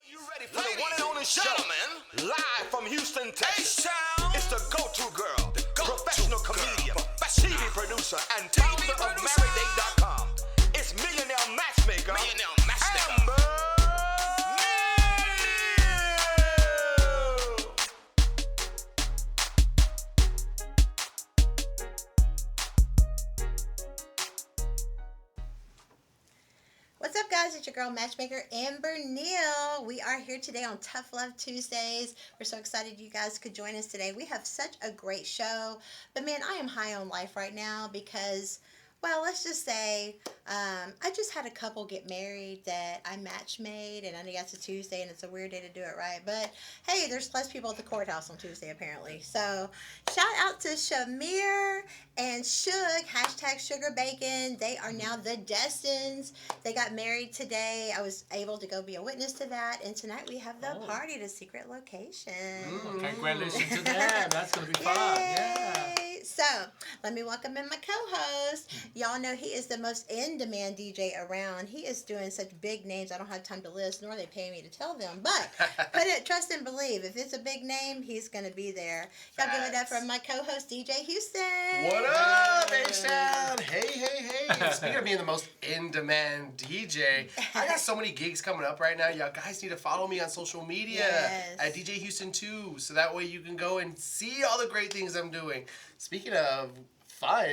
You ready for the one and only show? Gentlemen, live from Houston, Texas. It's the go-to girl, professional comedian, TV producer, and founder of MarriedDate.com. It's millionaire matchmaker, Amber Neal. What's up, guys? It's your girl matchmaker Amber Neal. We are here today on Tough Love Tuesdays. We're so excited you guys could join us today. We have such a great show. But man, I am high on life right now because, well, let's just say I just had a couple get married that I match made, and I know it's a Tuesday and it's a weird day to do it, right? But hey, there's less people at the courthouse on Tuesday apparently. So shout out to Shamir and Suge, hashtag Sugar Bacon. They are now the Destins. They got married today. I was able to go be a witness to that, and tonight we have the party at a secret location. Congratulations to them. That's going to be fun. Yeah. So, let me welcome in my co-host. Y'all know he is the most in-demand DJ around. He is doing such big names, I don't have time to list, nor they pay me to tell them. But, trust and believe, if it's a big name, he's going to be there. Y'all give it up for my co-host, DJ Houston. What up, H-Town? Hey. Speaking of being the most in-demand DJ, I got so many gigs coming up right now. Y'all guys need to follow me on social media at DJ Houston 2, so that way you can go and see all the great things I'm doing. Speaking of fun,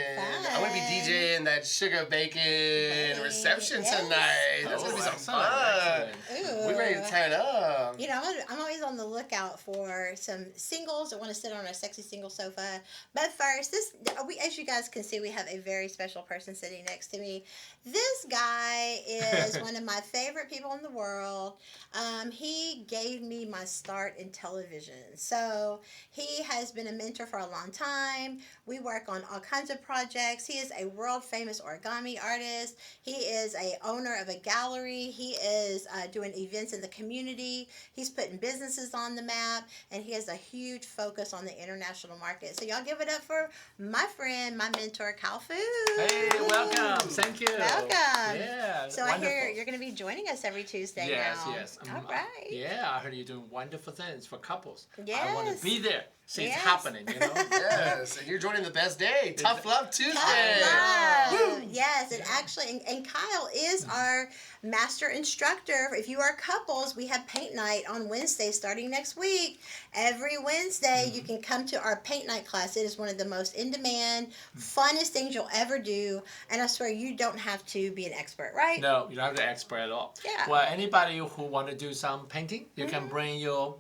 I'm going to be DJing that Sugar Bacon reception tonight. That's going to be some fun. We're ready to turn up. You know, I'm always on the lookout for some singles that want to sit on a sexy single sofa. But first, as you guys can see, we have a very special person sitting next to me. This guy is one of my favorite people in the world. He gave me my start in television. So he has been a mentor for a long time. We work on all kinds of projects. He is a world famous origami artist. He is a owner of a gallery. He is doing events in the community. He's putting businesses on the map, and he has a huge focus on the international market. So y'all give it up for my friend, my mentor, Kyle Fu. Hey, welcome. Thank you. Welcome. Yeah. So wonderful. I hear you're going to be joining us every Tuesday now. Yes. All right. Yeah, I heard you're doing wonderful things for couples. Yes. I want to be there. See, it's happening, you know? Yes, and you're joining the best day, Tough Love Tuesday. Tough Love. Yes, and actually, and Kyle is our master instructor. If you are couples, we have paint night on Wednesday starting next week. Every Wednesday, you can come to our paint night class. It is one of the most in-demand, funnest things you'll ever do. And I swear, you don't have to be an expert, right? No, you don't have to be an expert at all. Yeah. Well, anybody who want to do some painting, you can bring your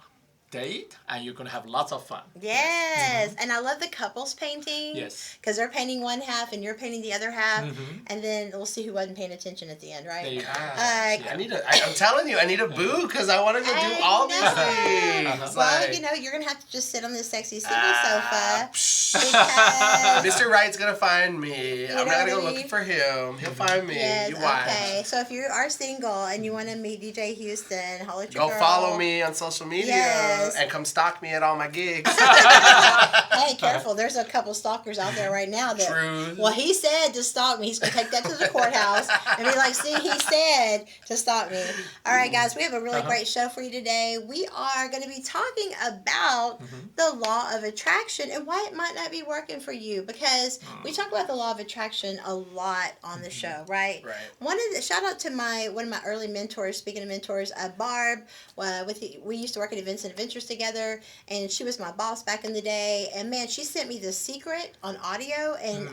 date, and you're going to have lots of fun. Yes. And I love the couples painting. Yes. Because they're painting one half and you're painting the other half. And then we'll see who wasn't paying attention at the end, right? There you go. I'm telling you, I need a boo because I want to go do all these things. Well, you know, you're going to have to just sit on this sexy single sofa. Because Mr. Wright's going to find me. I'm not going to go what I looking for him. He'll find me. Yes, You watch. okay. So if you are single and you want to meet DJ Houston, holler at your Go girl. follow me on social media. Yes. And come stalk me at all my gigs. Hey, careful. There's a couple stalkers out there right now that. Truth. Well, he said to stalk me. He's going to take that to the courthouse and be like, see, he said to stalk me. All right, guys, we have a really great show for you today. We are going to be talking about the law of attraction and why it might not be working for you, because we talk about the law of attraction a lot on the show, right? Right. Shout out to one of my early mentors, speaking of mentors, Barb. We used to work at Events and Adventures together, and she was my boss back in the day, and man, she sent me The Secret on audio, and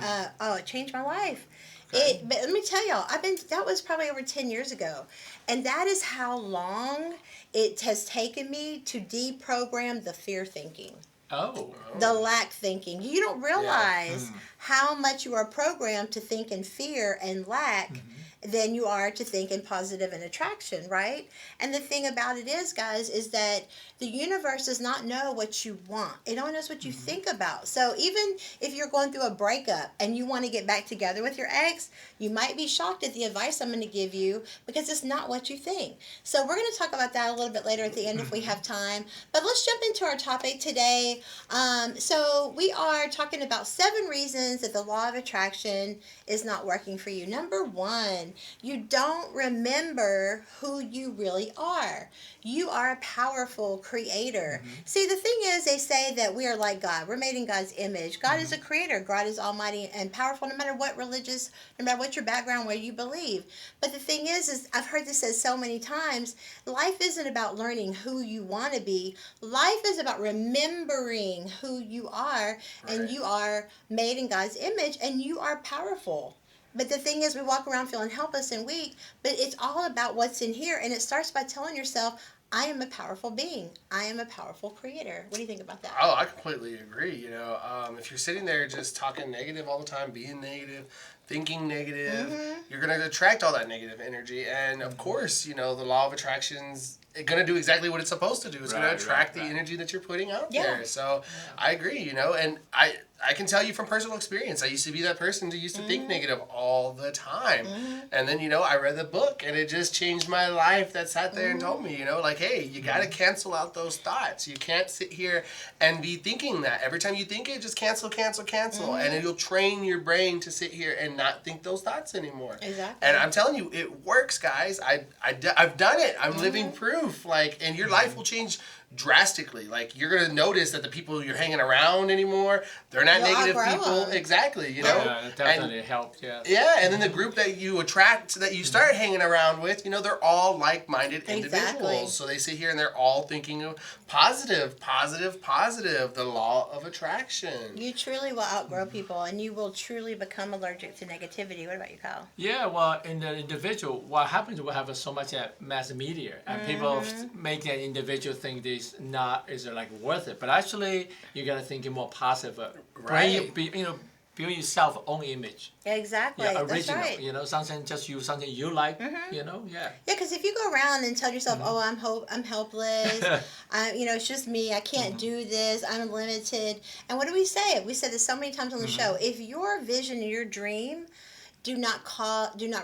it changed my life. But let me tell y'all, that was probably over 10 years ago, and that is how long it has taken me to deprogram the fear thinking. The lack thinking. You don't realize how much you are programmed to think in fear and lack than you are to think in positive and attraction, right? And the thing about it is, guys, is that the universe does not know what you want. It only knows what you think about. So even if you're going through a breakup and you want to get back together with your ex, you might be shocked at the advice I'm going to give you because it's not what you think. So we're going to talk about that a little bit later at the end if we have time. But let's jump into our topic today. So we are talking about 7 reasons that the law of attraction is not working for you. Number 1, reason. You don't remember who you really are. You are a powerful creator. See, the thing is, they say that we are like God. We're made in God's image. God is a creator. God is almighty and powerful, no matter what religious, no matter what your background, what you believe. But the thing is I've heard this said so many times, life isn't about learning who you want to be. Life is about remembering who you are, and you are made in God's image, and you are powerful. But the thing is, we walk around feeling helpless and weak, but it's all about what's in here, and it starts by telling yourself, I am a powerful being. I am a powerful creator. What do you think about that? Oh, I completely agree. You know, if you're sitting there just talking negative all the time, being negative, thinking negative, you're going to attract all that negative energy. And of course, you know, the law of attraction's going to do exactly what it's supposed to do. It's going to attract the energy that you're putting out there. So I agree, you know, and I can tell you from personal experience, I used to be that person who used to think negative all the time. And then, you know, I read the book and it just changed my life that sat there and told me, you know, like, hey, you got to cancel out those thoughts. You can't sit here and be thinking that. Every time you think it, just cancel. And it'll train your brain to sit here and not think those thoughts anymore. Exactly. And I'm telling you, it works, guys. I've done it. I'm living proof. Like, and your life will change drastically. Like, you're gonna notice that the people you're hanging around anymore, they're not negative people. Exactly, you know. Yeah, it definitely helped. Yeah. Yeah, and then the group that you attract, that you start hanging around with, you know, they're all like-minded individuals. So they sit here and they're all thinking of positive. The law of attraction. You truly will outgrow people, and you will truly become allergic to negativity. What about you, Kyle? Yeah, well, in the individual, what happens, we have so much mass media, and people make an individual think this is like worth it. But actually, you gotta think more positive. Build yourself own image. Exactly. Yeah, original. That's right. You know, something you like. You know, Yeah, because if you go around and tell yourself, "Oh, I'm helpless. You know, it's just me. I can't do this. I'm limited." And what do we say? We said this so many times on the show. If your vision and your dream do not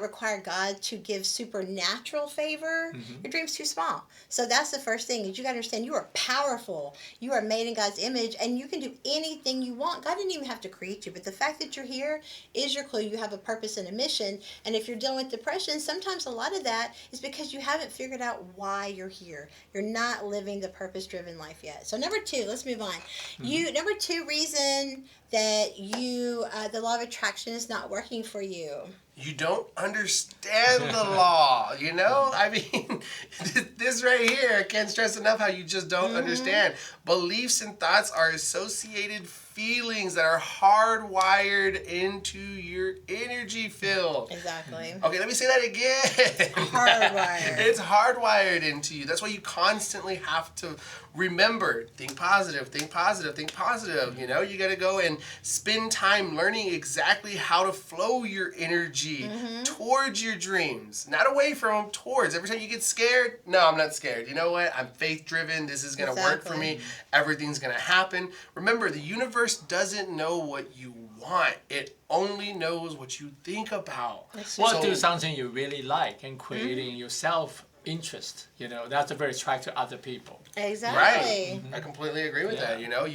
require God to give supernatural favor, your dream's too small. So that's the first thing, is you got to understand you are powerful. You are made in God's image, and you can do anything you want. God didn't even have to create you, but the fact that you're here is your clue. You have a purpose and a mission. And if you're dealing with depression, sometimes a lot of that is because you haven't figured out why you're here. You're not living the purpose-driven life yet. So number 2, let's move on. Number 2 reason that the law of attraction is not working for you. You don't understand the law, you know? I mean, this right here, I can't stress enough how you just don't understand. Beliefs and thoughts are associated feelings that are hardwired into your energy field. Exactly. Okay, let me say that again. Hardwired. It's hardwired into you. That's why you constantly have to remember, think positive. You know, you got to go and spend time learning exactly how to flow your energy towards your dreams. Not away from them, towards. Every time you get scared, no, I'm not scared. You know what? I'm faith-driven. This is going to work for me. Everything's going to happen. Remember, the universe doesn't know what you want. It only knows what you think about. Do something you really like and creating yourself interest. You know, that's very attractive to other people. Exactly. Right. I completely agree with that. You know,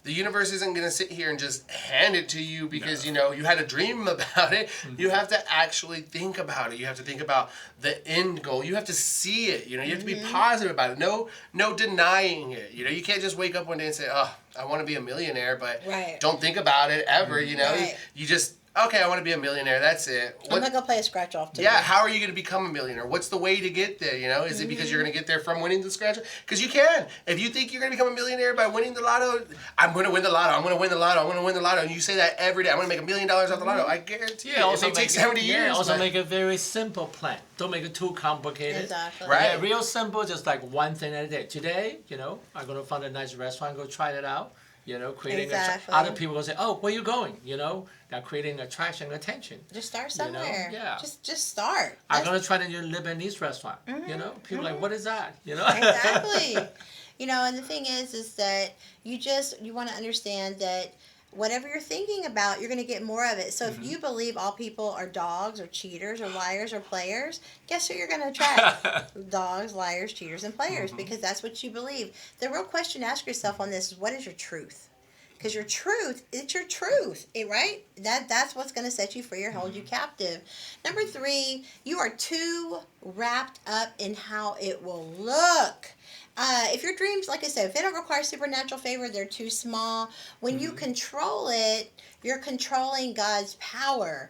the universe isn't going to sit here and just hand it to you because, you know, you had a dream about it. You have to actually think about it. You have to think about the end goal. You have to see it. You know, you have to be positive about it. No denying it. You know, you can't just wake up one day and say, oh, I want to be a millionaire, but don't think about it ever, you know. You just, okay, I want to be a millionaire. That's it. I'm going to go play a scratch off today. Yeah, how are you going to become a millionaire? What's the way to get there, you know? Is it because you're going to get there from winning the scratch off? Because you can. If you think you're going to become a millionaire by winning the lotto, I'm going to win the lotto, I'm going to win the lotto, I'm going to win the lotto, and you say that every day, I'm going to make $1 million off the lotto, I guarantee you. It may take 70 years. Also make a very simple plan. Don't make it too complicated. Exactly. Right. Yeah, real simple, just like one thing at a day. Today, you know, I'm going to find a nice restaurant, go try it out. You know, creating other people will say, "Oh, where you going?" You know, they're creating attraction and attention. Just start somewhere. You know? Yeah. Just start. I'm gonna try the new Lebanese restaurant. You know, people are like, "What is that?" You know. Exactly. You know, and the thing is that you want to understand that whatever you're thinking about, you're going to get more of it. So if you believe all people are dogs or cheaters or liars or players, guess who you're going to attract? Dogs, liars, cheaters, and players, because that's what you believe. The real question to ask yourself on this is, what is your truth? because your truth, it's your truth, right? That's what's going to set you free or hold you captive. Number 3, you are too wrapped up in how it will look. If your dreams, like I said, if they don't require supernatural favor, they're too small. When you control it, you're controlling God's power,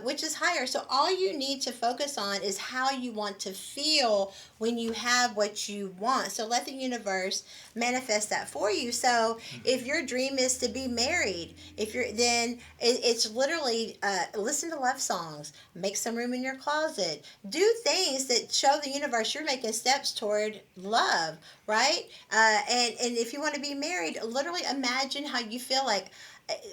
which is higher. So all you need to focus on is how you want to feel when you have what you want. So let the universe manifest that for you. So if your dream is to be married, then it's literally listen to love songs, make some room in your closet, do things that show the universe you're making steps toward love, right? And if you want to be married, literally imagine how you feel like.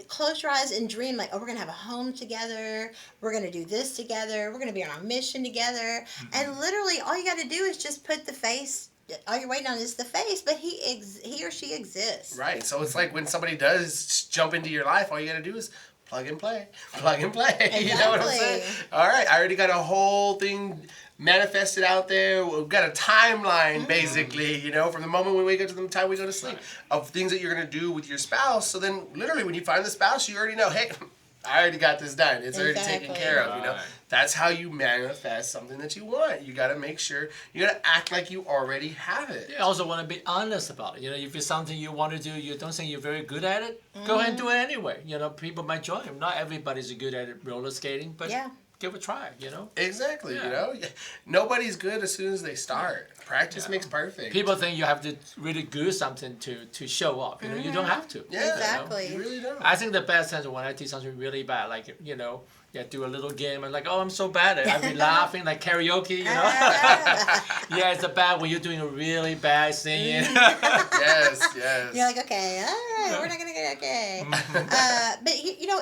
Close your eyes and dream like, oh, we're going to have a home together. We're going to do this together. We're going to be on our mission together. And literally all you got to do is just put the face. All you're waiting on is the face, but he or she exists. Right. So it's like when somebody does jump into your life, all you got to do is plug and play. Plug and play. Exactly. You know what I'm saying? All right. I already got a whole thing manifested out there. We've got a timeline, basically, from the moment we wake up to the time we go to sleep, of things that you're going to do with your spouse. So then, literally, when you find the spouse, you already know, hey, I already got this done. It's already taken care of, Right. That's how you manifest something that you want. You got to make sure, you got to act like you already have it. You also want to be honest about it. If it's something you want to do, you don't think you're very good at it, go ahead and do it anyway. People might join. Not everybody's good at roller skating, but give it a try, Exactly, Yeah. Nobody's good as soon as they start. Practice makes perfect. People think you have to really do something to show off. You don't have to. Yeah, Exactly. You really don't. I think the best time is when I do something really bad, like, do a little game and like, oh, I'm so bad at it. I'd be laughing like karaoke, Yeah, it's bad when you're doing a really bad singing. Yes. You're like, okay, all right, we're not going to get okay. But,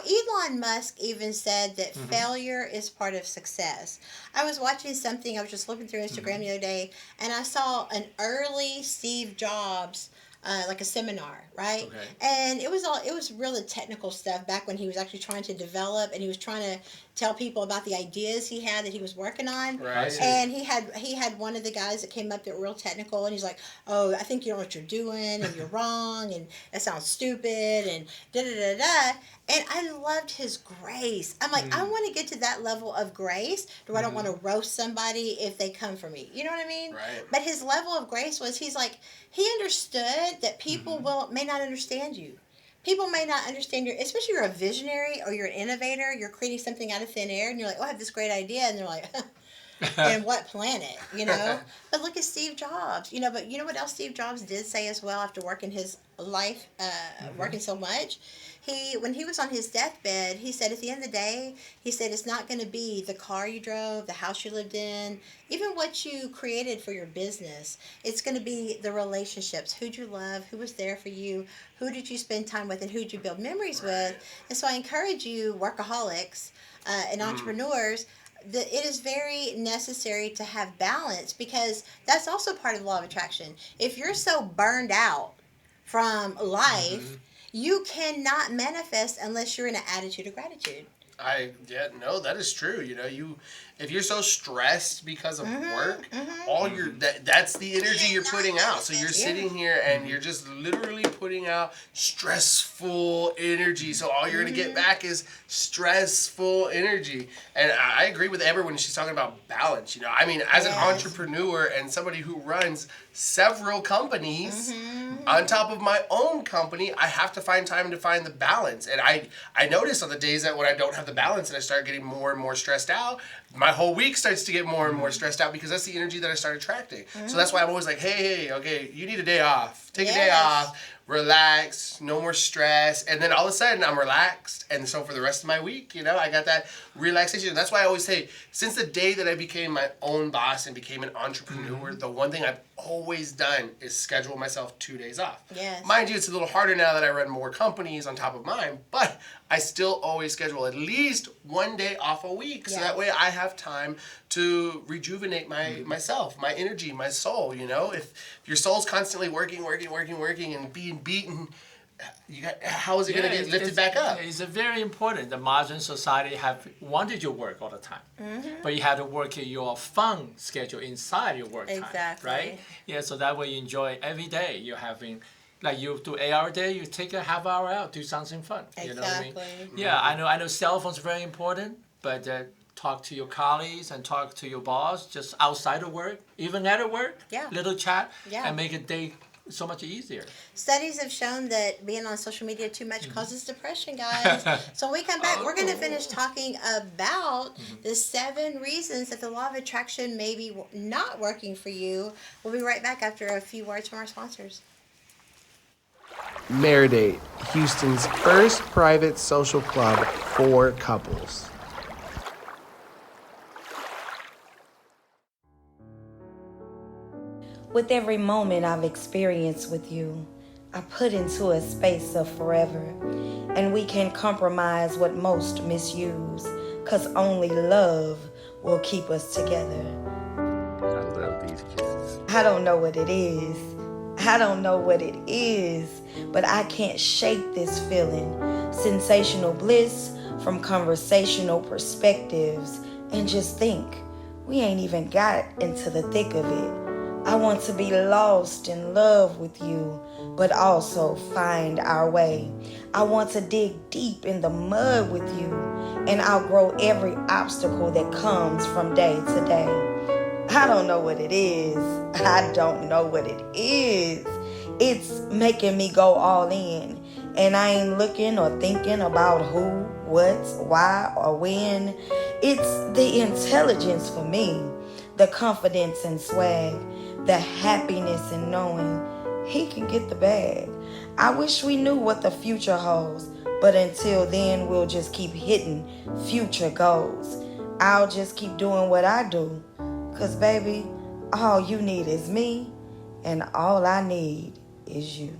Elon Musk even said that failure is part of success. I was watching something, I was just looking through Instagram the other day, and I saw an early Steve Jobs like a seminar, right? Okay. And it was really technical stuff back when he was actually trying to develop and he was trying to tell people about the ideas he had that he was working on. Right. And he had one of the guys that came up that were real technical and he's like, oh, I think you know what you're doing and you're wrong and that sounds stupid and da-da-da-da. And I loved his grace. I'm like, I want to get to that level of grace where I don't want to roast somebody if they come for me. You know what I mean? Right. But his level of grace was he understood that people may not understand you. People may not understand especially you're a visionary or you're an innovator, you're creating something out of thin air and you're like, oh, I have this great idea. And they're like, and what planet, But look at Steve Jobs, but you know what else Steve Jobs did say as well after working his life, working so much? When he was on his deathbed, he said at the end of the day, he said it's not going to be the car you drove, the house you lived in, even what you created for your business. It's going to be the relationships. Who'd you love? Who was there for you? Who did you spend time with? And who did you build memories with? And so I encourage you, workaholics and entrepreneurs, that it is very necessary to have balance because that's also part of the law of attraction. If you're so burned out from life, you cannot manifest unless you're in an attitude of gratitude. That is true. If you're so stressed because of work, that's the energy you're putting out. So you're sitting here and you're just literally putting out stressful energy. So all you're gonna get back is stressful energy. And I agree with Amber when she's talking about balance. As an entrepreneur and somebody who runs several companies on top of my own company, I have to find time to find the balance. And I notice on the days that when I don't have the balance and I start getting more and more stressed out, my whole week starts to get more and more stressed out because that's the energy that I start attracting. So that's why I'm always like, hey, okay, you need a day off. Take a day off, relax, no more stress. And then all of a sudden I'm relaxed. And so for the rest of my week, I got that relaxation. And that's why I always say, since the day that I became my own boss and became an entrepreneur, the one thing I've always done is schedule myself 2 days off. Yes. Mind you, it's a little harder now that I run more companies on top of mine, but I still always schedule at least 1 day off a week. So that way I have time to rejuvenate myself, my energy, my soul, If your soul's constantly working and being beaten, how is it going to get lifted back up? It's very important. The modern society have wanted you to work all the time, but you have to work your fun schedule inside your work time, right? Yeah, so that way you enjoy every day. You're having like you do 8 hour day, you take a half hour out, do something fun. You know what I mean? Exactly. Yeah, I know cell phones are very important, but talk to your colleagues and talk to your boss just outside of work, even at work. Yeah. Little chat Yeah. and make a day so much easier. Studies have shown that being on social media too much causes depression, guys. So when we come back, we're going to finish talking about the 7 reasons that the law of attraction may be not working for you. We'll be right back after a few words from our sponsors. Maridate, Houston's first private social club for couples. With every moment I've experienced with you, I put into a space of forever. And we can compromise what most misuse, 'cause only love will keep us together. I love these kisses. I don't know what it is. But I can't shake this feeling. Sensational bliss from conversational perspectives. And just think, we ain't even got into the thick of it. I want to be lost in love with you, but also find our way. I want to dig deep in the mud with you and outgrow every obstacle that comes from day to day. I don't know what it is. It's making me go all in. And I ain't looking or thinking about who, what, why, or when. It's the intelligence for me, the confidence and swag, the happiness in knowing he can get the bag. I wish we knew what the future holds, but until then, we'll just keep hitting future goals. I'll just keep doing what I do, 'cause baby, all you need is me, and all I need is you.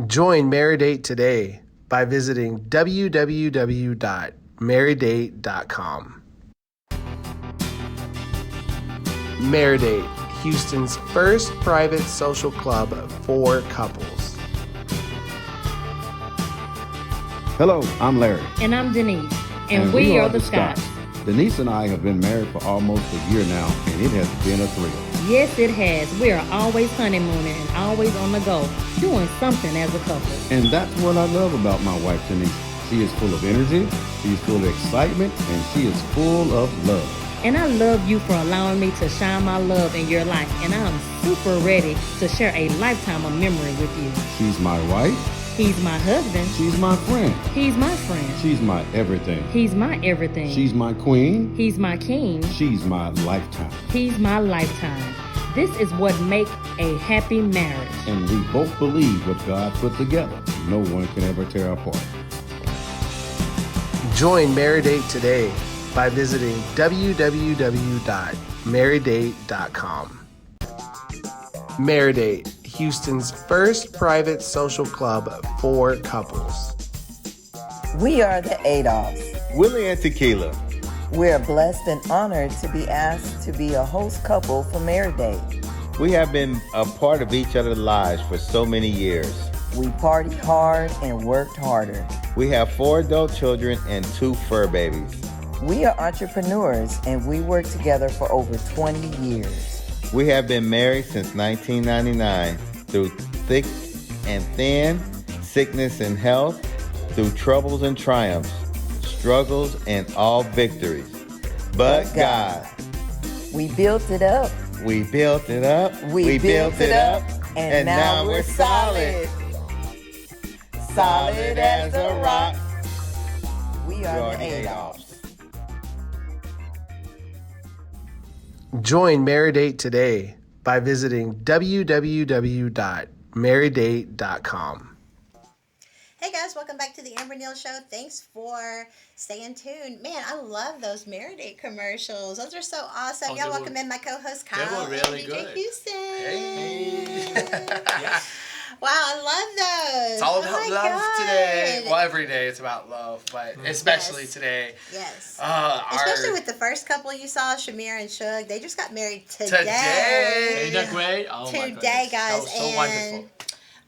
Join Maridate today by visiting www.maridate.com. Maridate, Houston's first private social club for couples. Hello, I'm Larry. And I'm Denise. And we are the Scotts. Denise and I have been married for almost a year now, and it has been a thrill. Yes, it has. We are always honeymooning and always on the go, doing something as a couple. And that's what I love about my wife, Denise. She is full of energy, she's full of excitement, and she is full of love. And I love you for allowing me to shine my love in your life. And I'm super ready to share a lifetime of memory with you. She's my wife. He's my husband. She's my friend. He's my friend. She's my everything. He's my everything. She's my queen. He's my king. She's my lifetime. He's my lifetime. This is what makes a happy marriage. And we both believe what God put together, no one can ever tear apart. Join Maridate today by visiting www.maridate.com. Maridate, Houston's first private social club for couples. We are the Adolphs. Willie and Tequila. We're blessed and honored to be asked to be a host couple for Maridate. We have been a part of each other's lives for so many years. We partied hard and worked harder. We have 4 adult children and 2 fur babies. We are entrepreneurs and we work together for over 20 years. We have been married since 1999 through thick and thin, sickness and health, through troubles and triumphs, struggles and all victories. But God. We built it up. We built it up. We built it up. And now we're solid. Solid as a rock. We are the Adolphs. Join Maridate today by visiting www.maridate.com. Hey guys, welcome back to the Amber Neal Show. Thanks for staying tuned. Man, I love those Maridate commercials. Those are so awesome. Y'all welcome in my co-host Kyle were really and DJ good. Houston. Hey. Yes. Wow, I love those. It's all Oh about my love God. today. Well, every day it's about love, but especially Yes. today. Yes. Our Especially with the first couple you saw, Shamir and Shug. They just got married today. Today. Ain't that great? Oh my Today, goodness. guys. So and wonderful.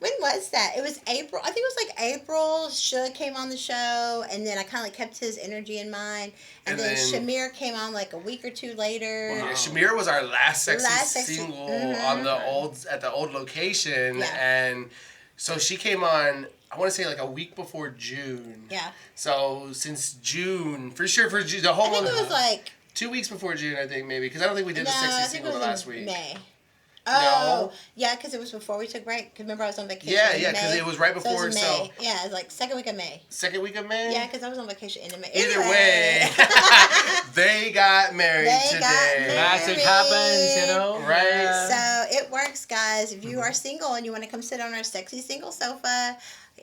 When was that? It was April. I think it was like April. Suge came on the show, and then I kind of like kept his energy in mind. And then Shamir came on like a week or two later. Wow. Yeah, Shamir was our last sexy single on the old location, and so she came on. I want to say like a week before June. Yeah. So since June, for sure, for June, the whole month. I think it was like 2 weeks before June, I think maybe, because I don't think we did the sexy single the last week. May. Oh, yeah, because it was before we took break. Because remember, I was on vacation. Yeah, because it was right before. So, it was May. Yeah, it was like second week of May. Second week of May. Yeah, because I was on vacation in May. Either way, they got married today. Magic happens, you know. Right. So it works, guys. If you are single and you want to come sit on our sexy single sofa,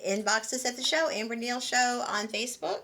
inbox us at the show, Amber Neal Show on Facebook.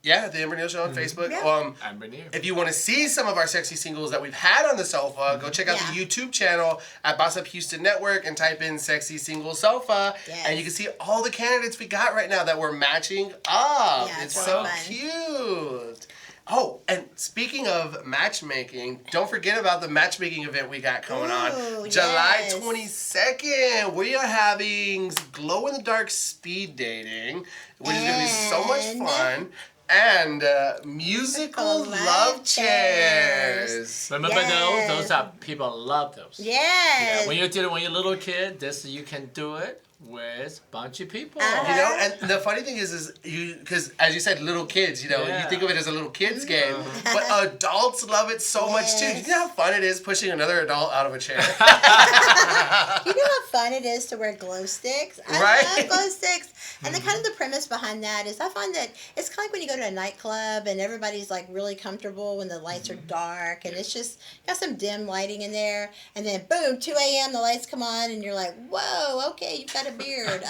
Yeah, the Amber Neal Show on Facebook. Yeah. Amber Neal. If you want to see some of our sexy singles that we've had on the sofa, go check out the YouTube channel at Boss Up Houston Network and type in Sexy Single Sofa. Yes. And you can see all the candidates we got right now that we're matching up. Yeah, it's really so fun. cute. Oh, and speaking of matchmaking, don't forget about the matchmaking event we got going on. July 22nd, we are having glow-in-the-dark speed dating, which is going to be so much fun. And musical love chairs. Remember those? Those are people love those. Yes. Yeah, when you did it when you're a little kid, this you can do it with a bunch of people. You know, and the funny thing is you, because as you said, little kids, you know, you think of it as a little kids game, but adults love it so much too. You know how fun it is pushing another adult out of a chair? You know how fun it is to wear glow sticks? I love glow sticks. And the kind of the premise behind that is I find that it's kind of like when you go to a nightclub and everybody's like really comfortable when the lights are dark and it's just got some dim lighting in there. And then boom, 2 a.m. the lights come on and you're like, whoa, okay, you've got a beard.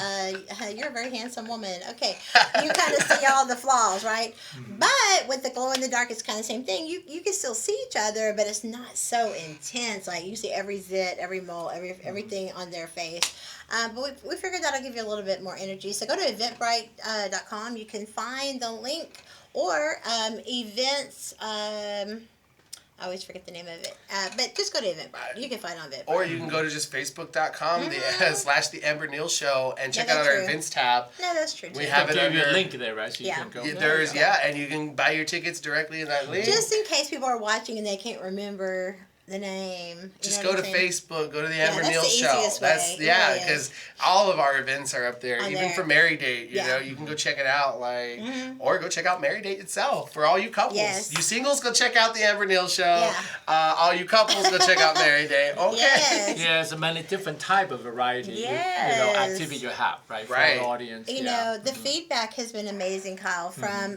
You're a very handsome woman. Okay. You kind of see all the flaws, right? But with the glow in the dark, it's kind of the same thing. You can still see each other, but it's not so intense. Like you see every zit, every mole, everything on their face. But we figured that'll give you a little bit more energy. So go to eventbrite.com. You can find the link or events. I always forget the name of it. But just go to Eventbrite. You can find it on Eventbrite. Or you can go to just facebook.com / the Amber Neal Show and check out our events tab. No, that's true. We have it under under a link there, right? So you can go. There's and you can buy your tickets directly in that link. Just in case people are watching and they can't remember the name. Just go to Facebook, go to the Amber Neal that's the Show. easiest way. Because all of our events are up there. Even for Marry Date, you know, you can go check it out, or go check out Marry Date itself for all you couples. Yes. You singles, go check out the Amber Neal Show. All you couples, go check out Marry Date. Okay. Yes. Yeah, it's a many different type of variety. Yes. Activity you have, right? For the audience. You know, the feedback has been amazing, Kyle, from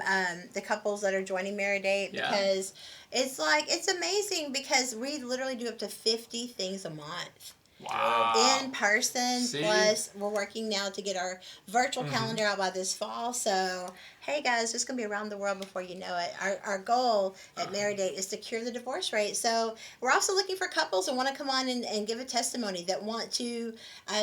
the couples that are joining Marry Date because it's amazing because we literally do up to 50 things a month. Wow. In person, plus we're working now to get our virtual calendar out by this fall. So, hey guys, it's going to be around the world before you know it. Our goal at Marry Date is to cure the divorce rate. So, we're also looking for couples that want to come on and give a testimony, that want to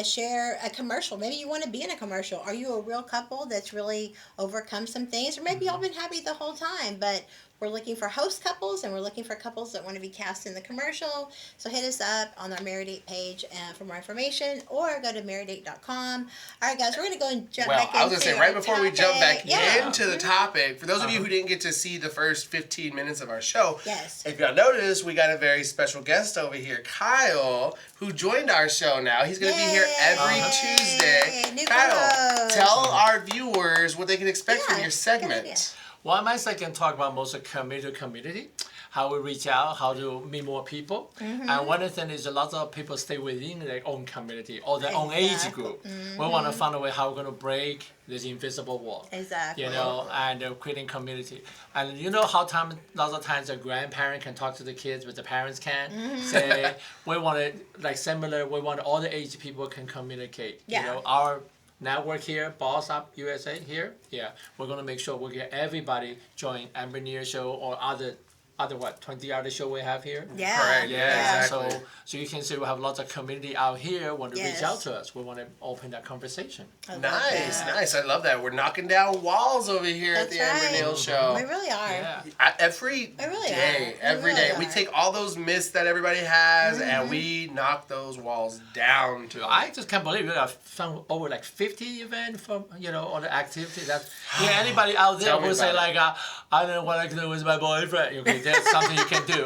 share a commercial. Maybe you want to be in a commercial. Are you a real couple that's really overcome some things? Or maybe y'all been happy the whole time, but we're looking for host couples, and we're looking for couples that want to be cast in the commercial. So hit us up on our Marry Date page for more information, or go to marrydate.com. All right, guys, we're going to go and jump back into I was going to say, right before we jump back into into the topic, for those of you who didn't get to see the first 15 minutes of our show, yes, if y'all noticed, we got a very special guest over here, Kyle, who joined our show now. He's going to be here every Tuesday. Kyle, tell our viewers what they can expect from your segment. Well, I might can talk about most of community, how we reach out, how to meet more people. And one of the things is a lot of people stay within their own community or their own age group. We want to find a way how we're going to break this invisible wall. Exactly. You know, and creating community. And you know how lots of times a grandparent can talk to the kids, but the parents can't. Say, we want it similar, we want all the age people can communicate. Yeah. You know, our network here, Boss Up USA here. Yeah, we're gonna make sure we get everybody join Amber Neal Show or other other 20 other show we have here. Yeah. Correct. Yeah, exactly. so you can see we have lots of community out here want to reach Yes. out to us. We want to open that conversation. I love Nice, that. nice. I love that. We're knocking down walls over here at That's the Amber right. Neal Show. We really are. Yeah. Every We really day, are. We every really day, we are. take all those myths that everybody has and we knock those walls down to I just can't believe we have some over like 50 events from all the activity. That anybody out there Tell me will say about like, I don't know what I can do with my boyfriend. Okay, that's something you can do.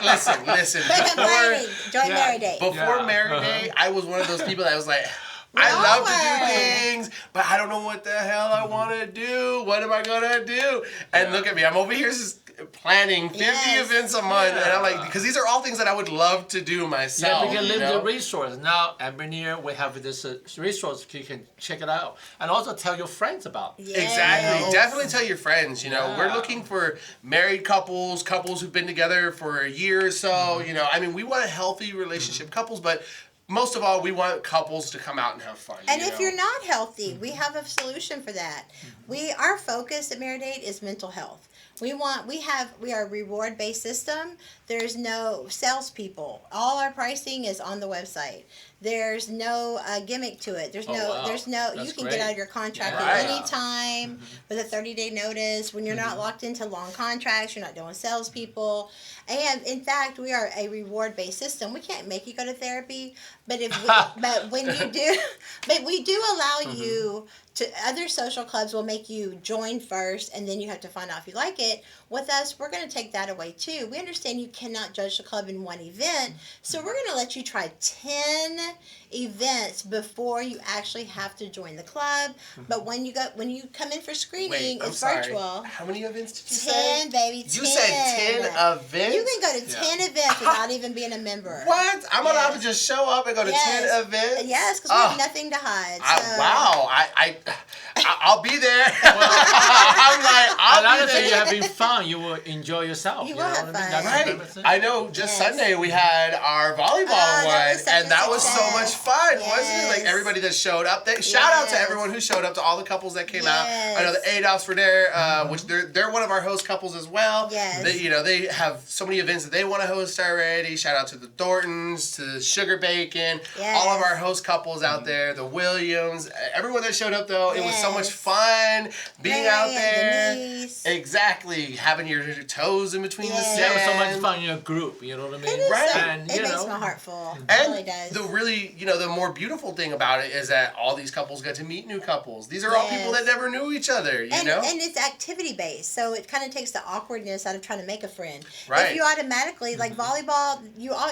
listen. Join Yeah. Mary Day. Before Yeah. Mary Day, I was one of those people that was like, We I all love to were. do things, but I don't know what the hell I want to do. What am I going to do? And look at me. I'm over here just planning 50 Yes. events a month. And I'm like, because these are all things that I would love to do myself. Yeah, we can you live know? the resource. Now, Amber Neal, we have this resource. You can check it out. And also tell your friends about it. Exactly. Yes. Definitely tell your friends. We're Yeah. looking for married couples who've been together for a year or so. We want a healthy relationship couples, but most of all, we want couples to come out and have fun. And if you're not healthy, we have a solution for that. Our focus at Meridate is mental health. We are a reward based system. There's no salespeople. All our pricing is on the website. There's no gimmick to it. There's wow. you That's can great. get out of your contract Yeah. at any time with a 30-day notice. When you're not locked into long contracts, you're not doing salespeople. And in fact, we are a reward based system. We can't make you go to therapy, but when you do, but we do allow you to. Other social clubs will make you join first, and then you have to find out if you like it. With us, we're going to take that away too. We understand you cannot judge the club in one event, so we're going to let you try 10 events before you actually have to join the club. But when you come in for screening, Wait, I'm it's sorry. virtual. How many events did you say? 10, baby, 10. You said 10 events? You can go to 10 events without even being a member. What? I'm allowed Yes. to just show up and go to 10 events? Yes, because we have nothing to hide. So. Wow. I'll be there. I'm like, I'll Another be thing, there. you're having fun. You will enjoy yourself. You know will what have I mean? fun. That's the Right. favorite thing. I know just Yes. Sunday we had our volleyball that one, was such and a that was so success. much fun, wasn't it? Like Yes. everybody that showed up. Shout out to Yes. everyone who showed up, to all the couples that came out. Yes. I know the Adolphs were there, which they're one of our host couples as well. Yes. They have so many events that they want to host already. Shout out to the Thorntons, to Sugar Bacon, all of Yes. our host couples out there, the Williams, everyone that showed up though. It was so much Yes. fun being out Mary there. and Denise. Exactly, having your toes in between the Yes. Yeah, it was so much stands. fun in a group. You know what I mean? It is Right. so, And, it you makes know, my heart full. It And really does. the really, the more beautiful thing about it is that all these couples get to meet new couples. These are all people that Yes. never knew each other, you and, know? and it's activity based, so it kind of takes the awkwardness out of trying to make a friend. Right. If you automatically like volleyball,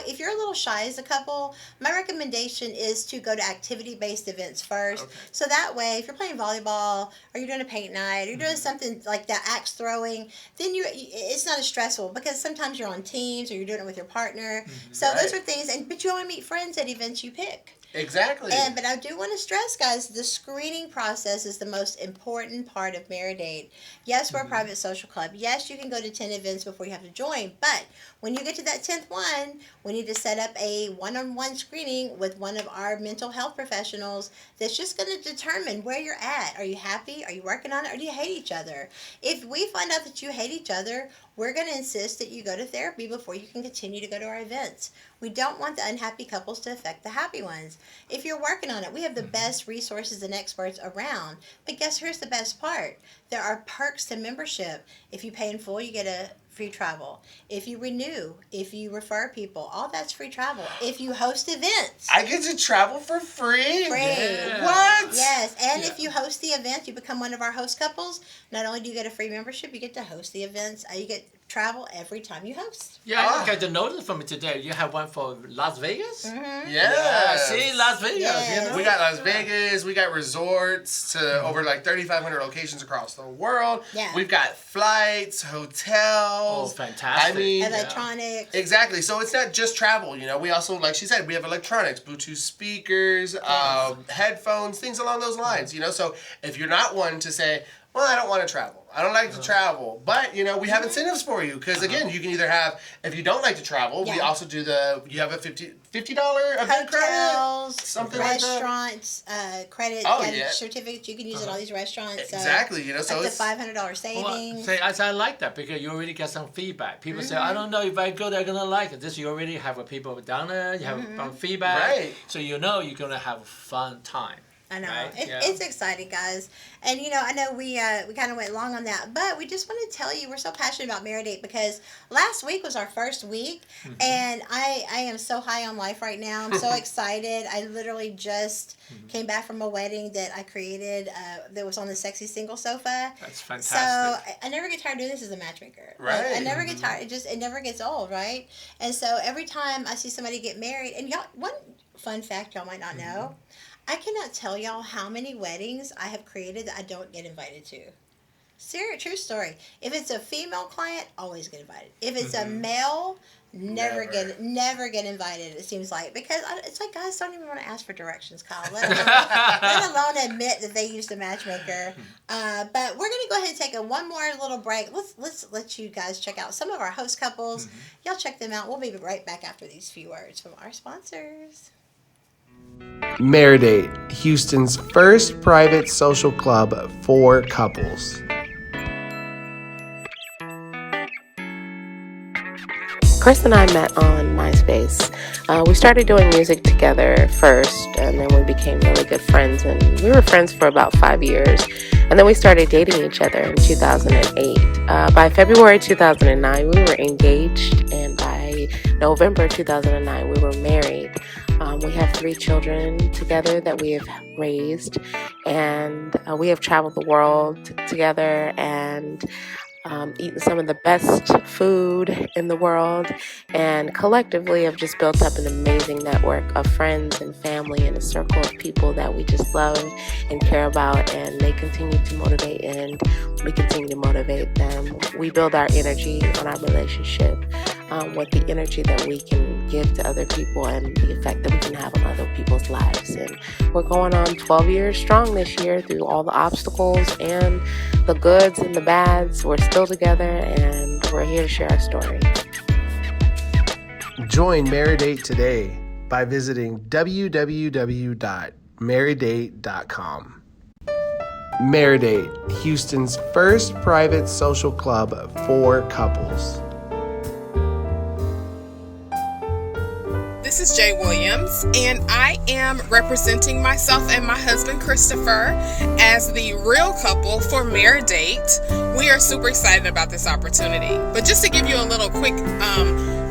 if you're a little shy as a couple, my recommendation is to go to activity based events first. Okay. So that way, if you're playing volleyball or you're doing a paint night, or you're doing something like that, axe throwing, then it's not as stressful because sometimes you're on teams or you're doing it with your partner. So those Right. are things, but you only meet friends at events you pick. Exactly. But I do want to stress, guys, the screening process is the most important part of Meridate. Yes, we're a private social club. Yes, you can go to 10 events before you have to join. But when you get to that 10th one, we need to set up a one-on-one screening with one of our mental health professionals that's just going to determine where you're at. Are you happy? Are you working on it? Or do you hate each other? If we find out that you hate each other, we're going to insist that you go to therapy before you can continue to go to our events. We don't want the unhappy couples to affect the happy ones. If you're working on it, we have the best resources and experts around. But guess here's the best part. There are perks to membership. If you pay in full, you get a free travel. If you renew, if you refer people, all that's free travel. If you host events. I get to travel for free? Free. Yeah. What? Yes, and Yeah. if you host the event, you become one of our host couples. Not only do you get a free membership, you get to host the events. You get travel every time you host. Yeah, Ah. I got the notice from it today. You have one for Las Vegas? Mm-hmm. Yeah. See, Las Vegas, Yes. you know? We got Las Vegas. We got resorts to over like 3,500 locations across the world. Yeah. We've got flights, hotels. Oh, fantastic. I mean, Electronics. exactly. So it's not just travel. We also, like she said, we have electronics, Bluetooth speakers, headphones, things along those lines. So if you're not one to say, well, I don't want to travel. I don't like to travel. But, you know, we have incentives for you. Because, again, you can either have, if you don't like to travel, we also do you have a $50 event hotels, credit? Something restaurants, like that? credit, certificates. You can use it at all these restaurants. Exactly. You know, so up to it's $500 savings. Well, I like that because you already get some feedback. People say, I don't know if I go, they're going to like it. This, you already have people down there. You have feedback. Right. So you know you're going to have a fun time. I know. Right? It's exciting, guys. And, you know, I know we kind of went long on that, but we just want to tell you we're so passionate about Married Date because last week was our first week, and I am so high on life right now. I'm so excited. I literally just came back from a wedding that I created that was on the Sexy Single sofa. That's fantastic. So I never get tired of doing this as a matchmaker. Right. Like, I never get tired. It never gets old, right? And so every time I see somebody get married, and y'all, one fun fact y'all might not know, I cannot tell y'all how many weddings I have created that I don't get invited to. True story. If it's a female client, always get invited. If it's a male, never get invited. It seems like because it's like guys don't even want to ask for directions, Kyle. Let alone admit that they used a matchmaker. But we're gonna go ahead and take one more little break. Let's let you guys check out some of our host couples. Y'all check them out. We'll be right back after these few words from our sponsors. Married Date, Houston's first private social club for couples. Chris and I met on MySpace. We started doing music together first, and then we became really good friends, and we were friends for about 5 years. And then we started dating each other in 2008. By February 2009, we were engaged, and by November 2009, we were married. We have 3 children together that we have raised, and we have traveled the world together and eaten some of the best food in the world, and collectively have just built up an amazing network of friends and family and a circle of people that we just love and care about, and they continue to motivate and we continue to motivate them. We build our energy on our relationship with the energy that we can give to other people and the effect that we can have on other people's lives. And we're going on 12 years strong this year through all the obstacles and the goods and the bads. We're still together and we're here to share our story. Join Married Date today by visiting www.marrieddate.com. Married Date, Houston's first private social club for couples. This is Jay Williams, and I am representing myself and my husband Christopher as the real couple for Married Date. We are super excited about this opportunity. But just to give you a little quick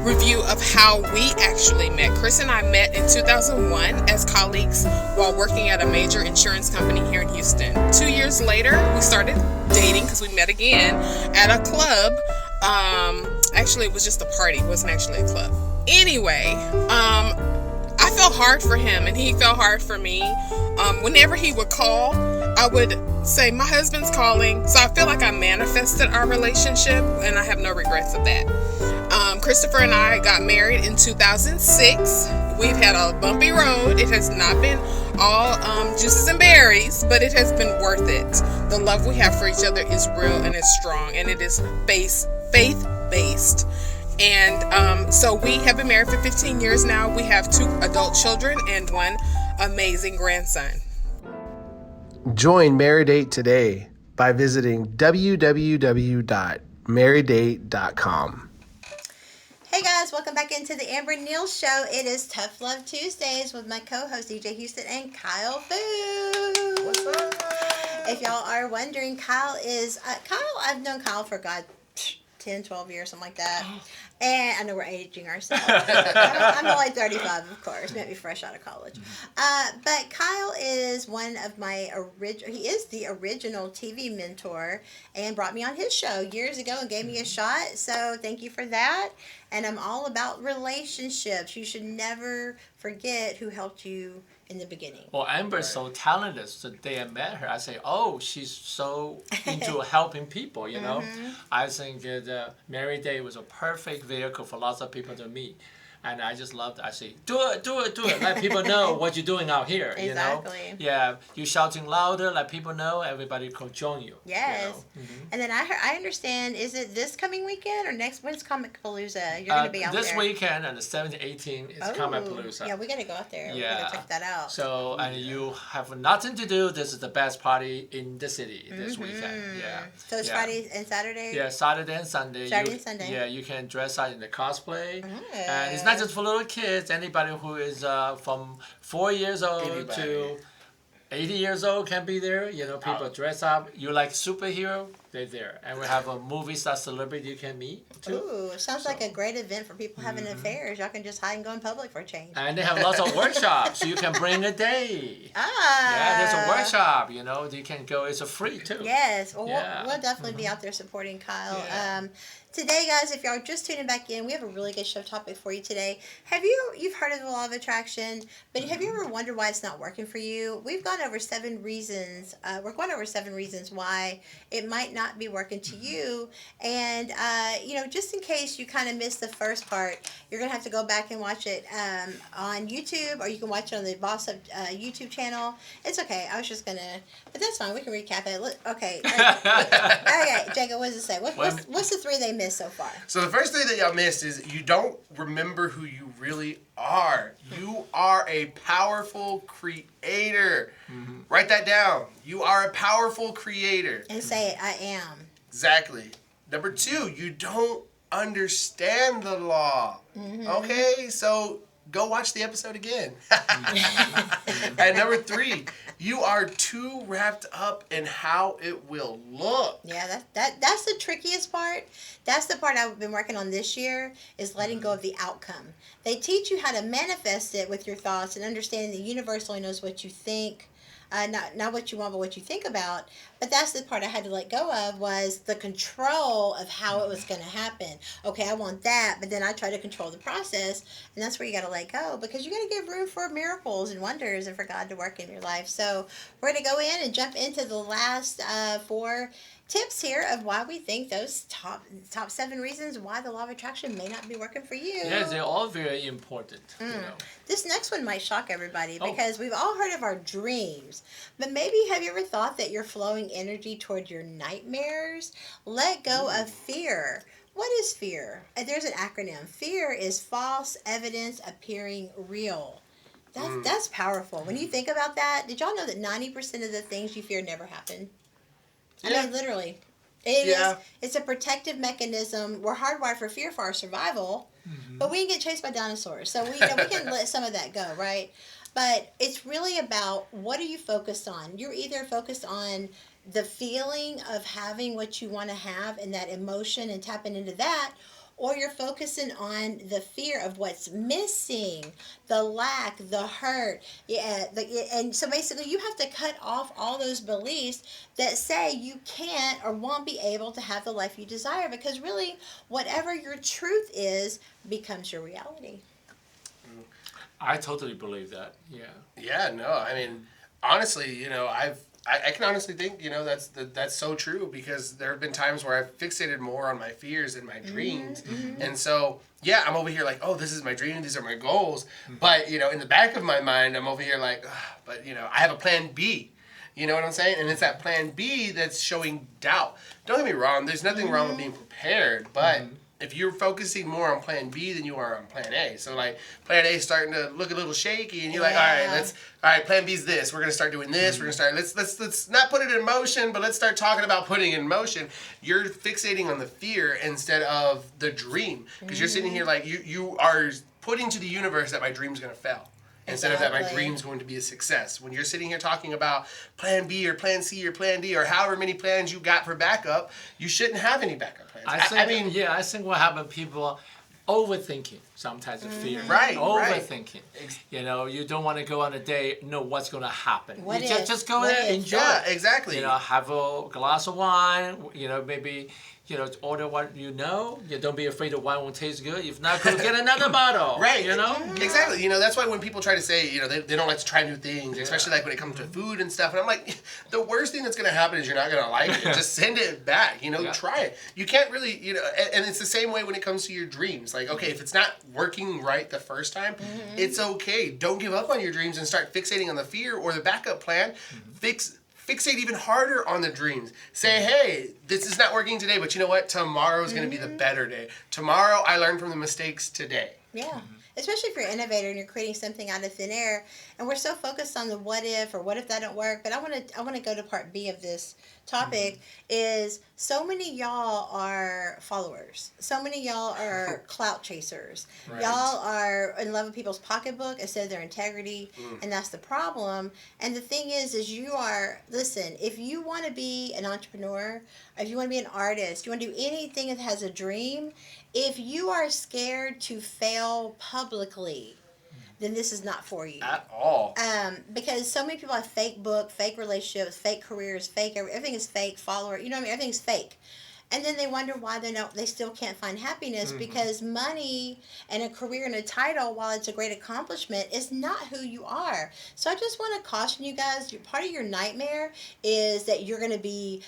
review of how we actually met. Chris and I met in 2001 as colleagues while working at a major insurance company here in Houston. 2 years later, we started dating because we met again at a club. Actually, it was just a party. It wasn't actually a club. Anyway, I felt hard for him and he felt hard for me. Whenever he would call, I would say, my husband's calling. So I feel like I manifested our relationship and I have no regrets of that. Christopher and I got married in 2006. We've had a bumpy road. It has not been all juices and berries, but it has been worth it. The love we have for each other is real and it's strong, and it is faith-based. And so we have been married for 15 years now. We have 2 adult children and 1 amazing grandson. Join Married Date today by visiting www.marrieddate.com. Hey guys, welcome back into the Amber and Neal Show. It is Tough Love Tuesdays with my co-host DJ Houston and Kyle Fu. What's up? If y'all are wondering, Kyle is I've known Kyle for 10, 12 years, something like that. And I know we're aging ourselves. I'm only 35, of course. Met me fresh out of college. But Kyle is one of my he is the original TV mentor and brought me on his show years ago and gave me a shot. So thank you for that. And I'm all about relationships. You should never forget who helped you in the beginning. Well, Amber's so talented. So the day I met her, I say, oh, she's so into helping people, you know. I think the Married Date was a perfect vehicle for lots of people to meet. And I just loved. I say, do it. Let people know what you're doing out here. Exactly. You know. Yeah, you shouting louder. Let people know. Everybody can join you. Yes. You know? And then I understand. Is it this coming weekend or next? When's Comic Palooza? You're gonna be out this there. weekend and the 17th, 18th is Comic Palooza. Yeah, we gotta go out there. Yeah. We gotta check that out. So and you have nothing to do. This is the best party in the city this weekend. Yeah. So it's Friday and Saturday. Yeah, Saturday and Sunday. Saturday and Sunday. Yeah, you can dress out in the cosplay, and it's not just for little kids. Anybody who is from 4 years old to 80 years old can be there. You know, people dress up. You like superhero, they're there. And we have a movie star celebrity you can meet too. Ooh, sounds like a great event for people having affairs. Y'all can just hide and go in public for a change. And they have lots of workshops. So you can bring a day. Ah. Yeah, there's a workshop. You know, you can go. It's a free too. Yes, well, we'll definitely be out there supporting Kyle. Yeah. Today, guys, if y'all are just tuning back in, we have a really good show topic for you today. You've heard of the law of attraction, but have you ever wondered why it's not working for you? We've gone over 7 reasons. We're going over 7 reasons why it might not be working to you. And, just in case you kind of missed the first part, you're going to have to go back and watch it on YouTube, or you can watch it on the Boss Up YouTube channel. It's okay. I was just going to, but that's fine. We can recap it. Okay. Okay, Jacob, what does it say? What's the 3 they missed so far? So the first thing that y'all missed is you don't remember who you really are. You are a powerful creator. Write that down. You are a powerful creator. And say it, I am. Exactly. Number 2, you don't understand the law. Okay, so go watch the episode again. And number 3, you are too wrapped up in how it will look. Yeah, that's the trickiest part. That's the part I've been working on this year, is letting go of the outcome. They teach you how to manifest it with your thoughts and understanding the universe only knows what you think. Not what you want, but what you think about. But that's the part I had to let go of, was the control of how it was going to happen. Okay, I want that, but then I try to control the process, and that's where you got to let go, because you got to give room for miracles and wonders and for God to work in your life. So we're going to go in and jump into the last 4 tips here of why we think those top 7 reasons why the law of attraction may not be working for you. Yeah, they're all very important. You know. This next one might shock everybody, because we've all heard of our dreams, but maybe have you ever thought that you're flowing energy toward your nightmares? Let go of fear. What is fear? There's an acronym. Fear is false evidence appearing real. That's powerful. When you think about that, did y'all know that 90% of the things you fear never happen? Yeah. I mean, literally. It's a protective mechanism. We're hardwired for fear for our survival, but we can get chased by dinosaurs. So we can let some of that go, right? But it's really about, what are you focused on? You're either focused on the feeling of having what you want to have and that emotion and tapping into that, or you're focusing on the fear of what's missing, the lack, the hurt. And so basically you have to cut off all those beliefs that say you can't or won't be able to have the life you desire, because really whatever your truth is becomes your reality. I totally believe that. Yeah. Yeah, no, I mean, honestly, I can honestly think, that's so true, because there have been times where I've fixated more on my fears and my dreams. And so, yeah, I'm over here like, oh, this is my dream, these are my goals. But, in the back of my mind, I'm over here like, but, I have a plan B. You know what I'm saying? And it's that plan B that's showing doubt. Don't get me wrong, there's nothing wrong with being prepared, but if you're focusing more on plan B than you are on plan A. So like plan A is starting to look a little shaky, and you're like, all right, plan B is this. We're gonna start doing this. We're gonna start. Let's not put it in motion, but let's start talking about putting it in motion. You're fixating on the fear instead of the dream, because you're sitting here like you are putting to the universe that my dream's gonna fail. Instead of that my dream's going to be a success. When you're sitting here talking about plan B or plan C or plan D or however many plans you got for backup, you shouldn't have any backup plans. I think what happened, people overthinking sometimes the fear. Right. Overthinking. You don't want to go on a day, know what's going to happen. Just go there, enjoy. Yeah, exactly. Have a glass of wine, maybe order what you know. You don't be afraid the wine won't taste good. If not, go get another bottle. Right. Exactly. That's why when people try to say, they don't like to try new things, especially like when it comes to food and stuff. And I'm like, the worst thing that's going to happen is you're not going to like it. Just send it back. Try it. You can't really, and it's the same way when it comes to your dreams. Like, okay, if it's not working right the first time, it's okay. Don't give up on your dreams and start fixating on the fear or the backup plan. Fixate even harder on the dreams. Say, hey, this is not working today, but you know what? Tomorrow is going to be the better day. Tomorrow, I learned from the mistakes today. Yeah. Especially if you're an innovator and you're creating something out of thin air, and we're so focused on the what if or what if that don't work. But I want to go to part B of this topic. Is so many y'all are followers. So many y'all are clout chasers. Right. Y'all are in love with people's pocketbook instead of their integrity, and that's the problem. And the thing is listen, if you want to be an entrepreneur, if you want to be an artist, you want to do anything that has a dream, if you are scared to fail publicly, then this is not for you. At all. Because so many people have fake book, fake relationships, fake careers, everything is fake, everything's fake. And then they wonder why they still can't find happiness, because money and a career and a title, while it's a great accomplishment, is not who you are. So I just want to caution you guys, part of your nightmare is that you're going to be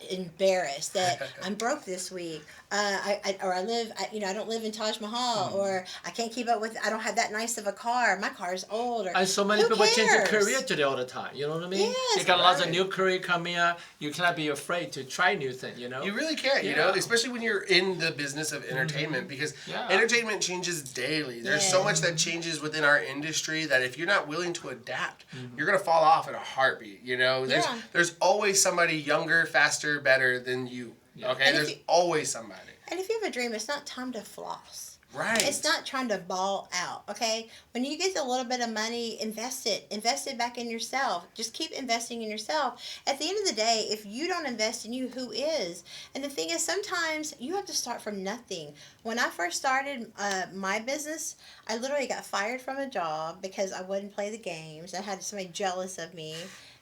embarrassed that I'm broke this week, I don't live in Taj Mahal, or I can't keep up with, I don't have that nice of a car, my car's old. And so many people change their career today all the time, you know what I mean? Yes, you got lots of new career coming up. You cannot be afraid to try new things, You really can't, especially when you're in the business of entertainment, because entertainment changes daily. There's so much that changes within our industry that if you're not willing to adapt, you're going to fall off in a heartbeat, There's always somebody younger, faster, better than you, okay? There's always somebody. And if you have a dream, it's not time to floss. Right. It's not trying to ball out, okay? When you get a little bit of money, invest it back in yourself. Just keep investing in yourself. At the end of the day, if you don't invest in you, who is? And the thing is, sometimes you have to start from nothing. When I first started my business, I literally got fired from a job because I wouldn't play the games. I had somebody jealous of me.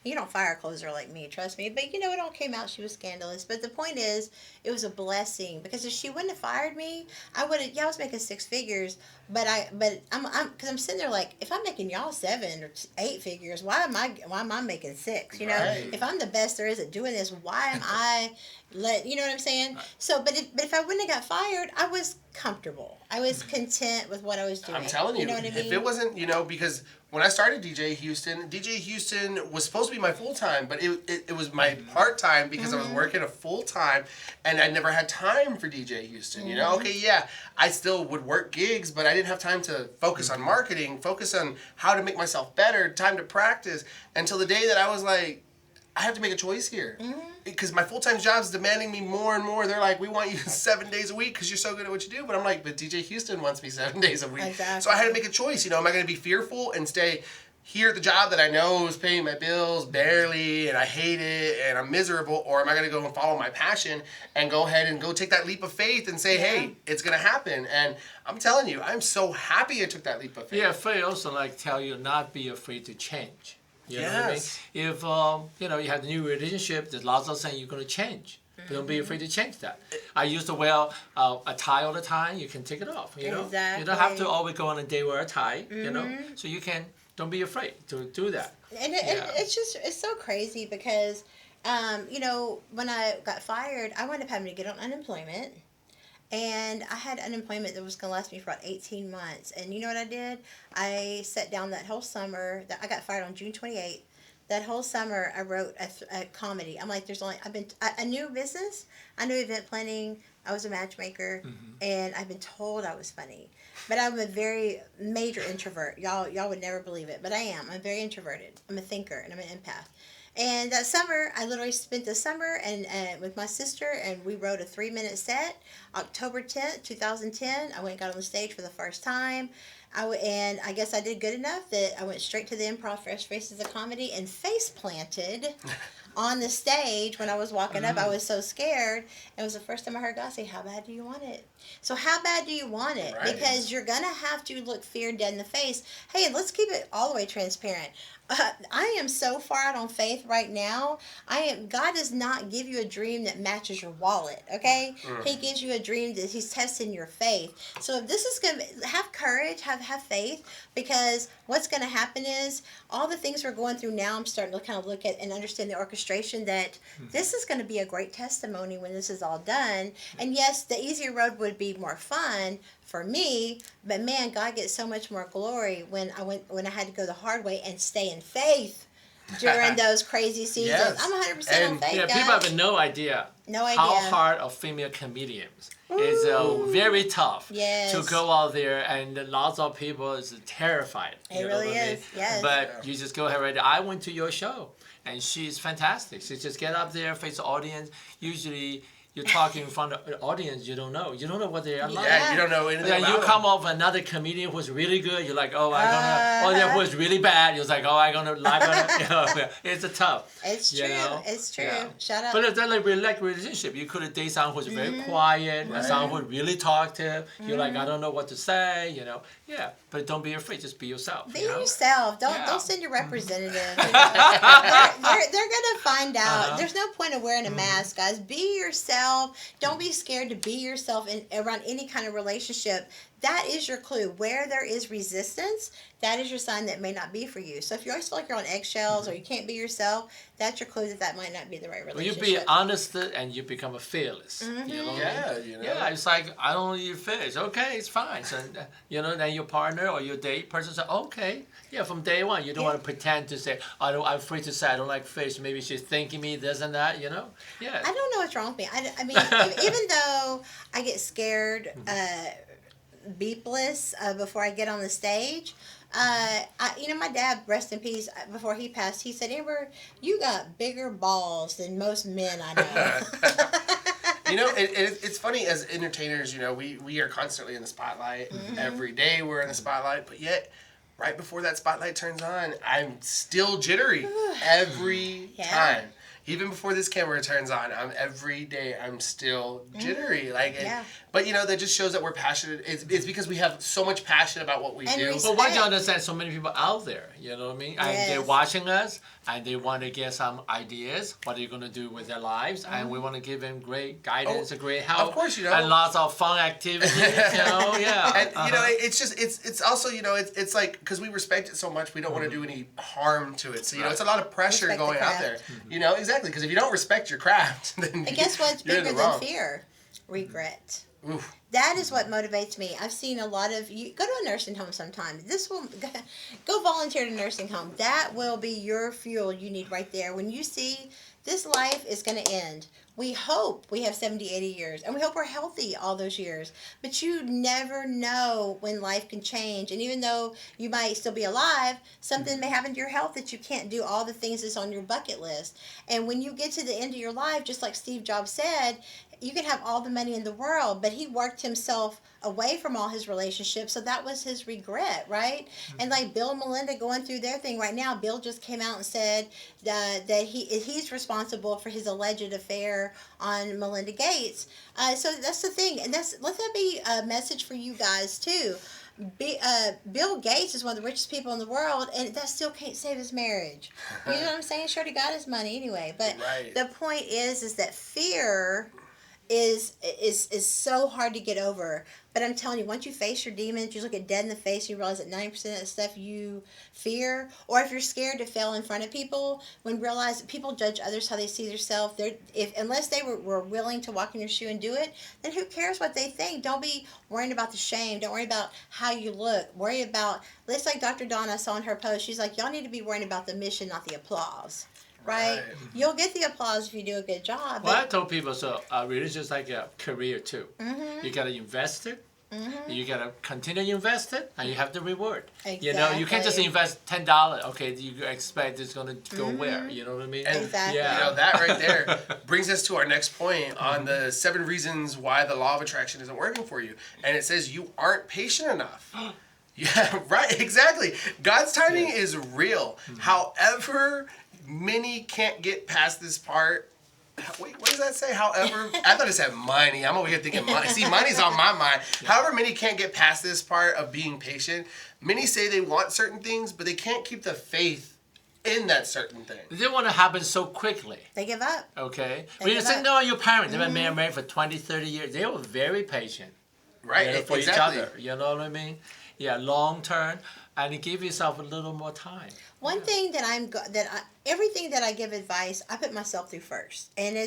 You don't fire a closer like me, trust me. But it all came out. She was scandalous. But the point is, it was a blessing, because if she wouldn't have fired me, I would have. Yeah, I was making 6 figures, but I'm sitting there like, if I'm making y'all 7 or 8 figures, why am I making 6? Right. If I'm the best there is at doing this, why am I you know what I'm saying? So, but if I wouldn't have got fired, I was comfortable. I was content with what I was doing. I'm telling you, know what I mean? If it wasn't, because when I started DJ Houston was supposed to be my full-time, but it was my part-time because I was working a full-time, and I never had time for DJ Houston, Okay, yeah, I still would work gigs, but I didn't have time to focus on marketing, focus on how to make myself better, time to practice, until the day that I was like, I have to make a choice here. Because my full-time job is demanding me more and more. They're like, we want you 7 days a week because you're so good at what you do. But I'm like, but DJ Houston wants me 7 days a week. Exactly. So I had to make a choice. Am I going to be fearful and stay here at the job that I know is paying my bills barely and I hate it and I'm miserable? Or am I going to go and follow my passion and go ahead and go take that leap of faith and say, hey, it's going to happen? And I'm telling you, I'm so happy I took that leap of faith. Yeah, Faye also tell you not be afraid to change. You know what I mean? If you have a new relationship, there's lots of things you're going to change. But don't be afraid to change that. I used to wear a tie all the time. You can take it off. Exactly. You don't have to always go on a day wear a tie. So you can. Don't be afraid to do that. And it's so crazy because, when I got fired, I wound up having to get on unemployment. And I had unemployment that was going to last me for about 18 months. And you know what I did? I sat down that whole summer. I got fired on June 28th. That whole summer, I wrote a comedy. I'm like, I knew business. I knew event planning. I was a matchmaker. And I've been told I was funny. But I'm a very major introvert. Y'all would never believe it. But I am. I'm very introverted. I'm a thinker, and I'm an empath. And that summer, I literally spent the summer and with my sister, and we wrote a 3-minute set. October 10th, 2010, I went and got on the stage for the first time. And I guess I did good enough that I went straight to the Improv Fresh Faces of Comedy and face planted on the stage when I was walking up. I was so scared. It was the first time I heard God say, how bad do you want it? So how bad do you want it? Right. Because you're going to have to look fear dead in the face. Hey, let's keep it all the way transparent. I am so far out on faith right now. God does not give you a dream that matches your wallet, okay? He gives you a dream that he's testing your faith. So if this is going to have courage, have faith, because what's going to happen is all the things we're going through now, I'm starting to kind of look at and understand the orchestration that this is going to be a great testimony when this is all done. And yes, the easier road would be more fun for me, but man, God gets so much more glory when I had to go the hard way and stay in faith during those crazy seasons. Yes. I'm 100% on faith, Yeah, guys. people have no idea. No idea. How hard a female comedian is. It's very tough Yes. to go out there, and lots of people is terrified. It you know really what I mean? is, yes. But you just go ahead right there. I went to your show, and she's fantastic. She just get up there, face the audience. Usually, you're talking in front of the audience you don't know. You don't know what they are like. Yeah, you don't know anything Then about you them. come off another comedian who's really good. You're like, oh, I'm gonna. Or there was really bad. You're like, oh, I'm gonna. You know, it's a tough. It's you true. know? It's true. Yeah. Shut up. But it's like relationship. You could date someone who's very quiet, and someone who's really talkative. You're like, I don't know what to say. You know. Yeah. But don't be afraid. Just be yourself. Be you know? yourself. Don't Yeah. send your representative. You know. they're gonna find out. There's no point of wearing a mask, guys. Be yourself. Don't be scared to be yourself around any kind of relationship. That is your clue. Where there is resistance, that is your sign that may not be for you. So if you always feel like you're on eggshells or you can't be yourself, that's your clue that might not be the right Well, you relationship. be honest and you become a fearless. You know? Yeah, you know. Yeah, it's like, I don't need fish. Okay, it's fine. So, you know, then your partner or your date person says, okay. Yeah, from day one, you don't want to pretend to say, I'm free to say I don't like fish. Maybe she's thinking me this and that, you know? Yeah. I don't know what's wrong with me. I mean, even though I get scared, beepless before I get on the stage. My dad, rest in peace, before he passed, he said, Amber, you got bigger balls than most men I know. You know, it's funny as entertainers, you know, we are constantly in the spotlight. Every day we're in the spotlight, but yet right before that spotlight turns on, I'm still jittery every time. Even before this camera turns on, every day I'm still jittery. But you know, that just shows that we're passionate. It's because we have so much passion about what we do. But why do you understand so many people out there? You know what I mean? Yes. And they're watching us, and they want to get some ideas. What are you going to do with their lives? And we want to give them great guidance, and great help. Of course, you know. And lots of fun activities. You know, yeah. And you know, it's just it's also, you know, it's like, because we respect it so much, we don't want to do any harm to it. So you know, it's a lot of pressure Respect the going out craft. there. You know, exactly, because if you don't respect your craft, then And guess what's you're in bigger the than wrong. fear? Regret. Oof. That is what motivates me. I've seen a lot of you go to a nursing home sometime. This will go volunteer to a nursing home. That will be your fuel you need right there. When you see this life is going to end. We hope we have 70, 80 years, and we hope we're healthy all those years. But you never know when life can change. And even though you might still be alive, something may happen to your health that you can't do all the things that's on your bucket list. And when you get to the end of your life, just like Steve Jobs said, you can have all the money in the world, but he worked himself away from all his relationships, so that was his regret, right? And like Bill and Melinda going through their thing right now, Bill just came out and said that he's responsible for his alleged affair on Melinda Gates. So that's the thing, and let that be a message for you guys too. Bill Gates is one of the richest people in the world, and that still can't save his marriage. You know what I'm saying? Sure, he got his money anyway, but Right. the point is that fear is so hard to get over. But I'm telling you, once you face your demons, you look it dead in the face, you realize that 90% of the stuff you fear, or if you're scared to fail in front of people, when realize that people judge others how they see themselves, unless they were willing to walk in your shoe and do it, then who cares what they think? Don't be worrying about the shame. Don't worry about how you look. Worry about, let's like Dr. Dawn, I saw in her post, she's like, y'all need to be worrying about the mission, not the applause. Right? You'll get the applause if you do a good job. Well, I told people, so religion is like a career too. Mm-hmm. You got to invest it. Mm-hmm. You gotta continue to invest it, and you have the reward. Exactly. You know, you can't just invest $10. Okay, you expect it's gonna go where? You know what I mean? And Exactly. you know, that right there brings us to our next point on the 7 reasons why the law of attraction isn't working for you. And it says you aren't patient enough. Yeah, right, exactly. God's timing is real. However, many can't get past this part. Wait, what does that say? However, I thought it said money. I'm over here thinking money. See, money's on my mind. However, many can't get past this part of being patient. Many say they want certain things, but they can't keep the faith in that certain thing. They want to happen so quickly. They give up. Okay. They When you give think up. about your parents, they've been married for 20, 30 years. They were very patient. Right, You know, for exactly. each other. You know what I mean? Yeah, long term. And you give yourself a little more time. One thing that everything that I give advice, I put myself through first, and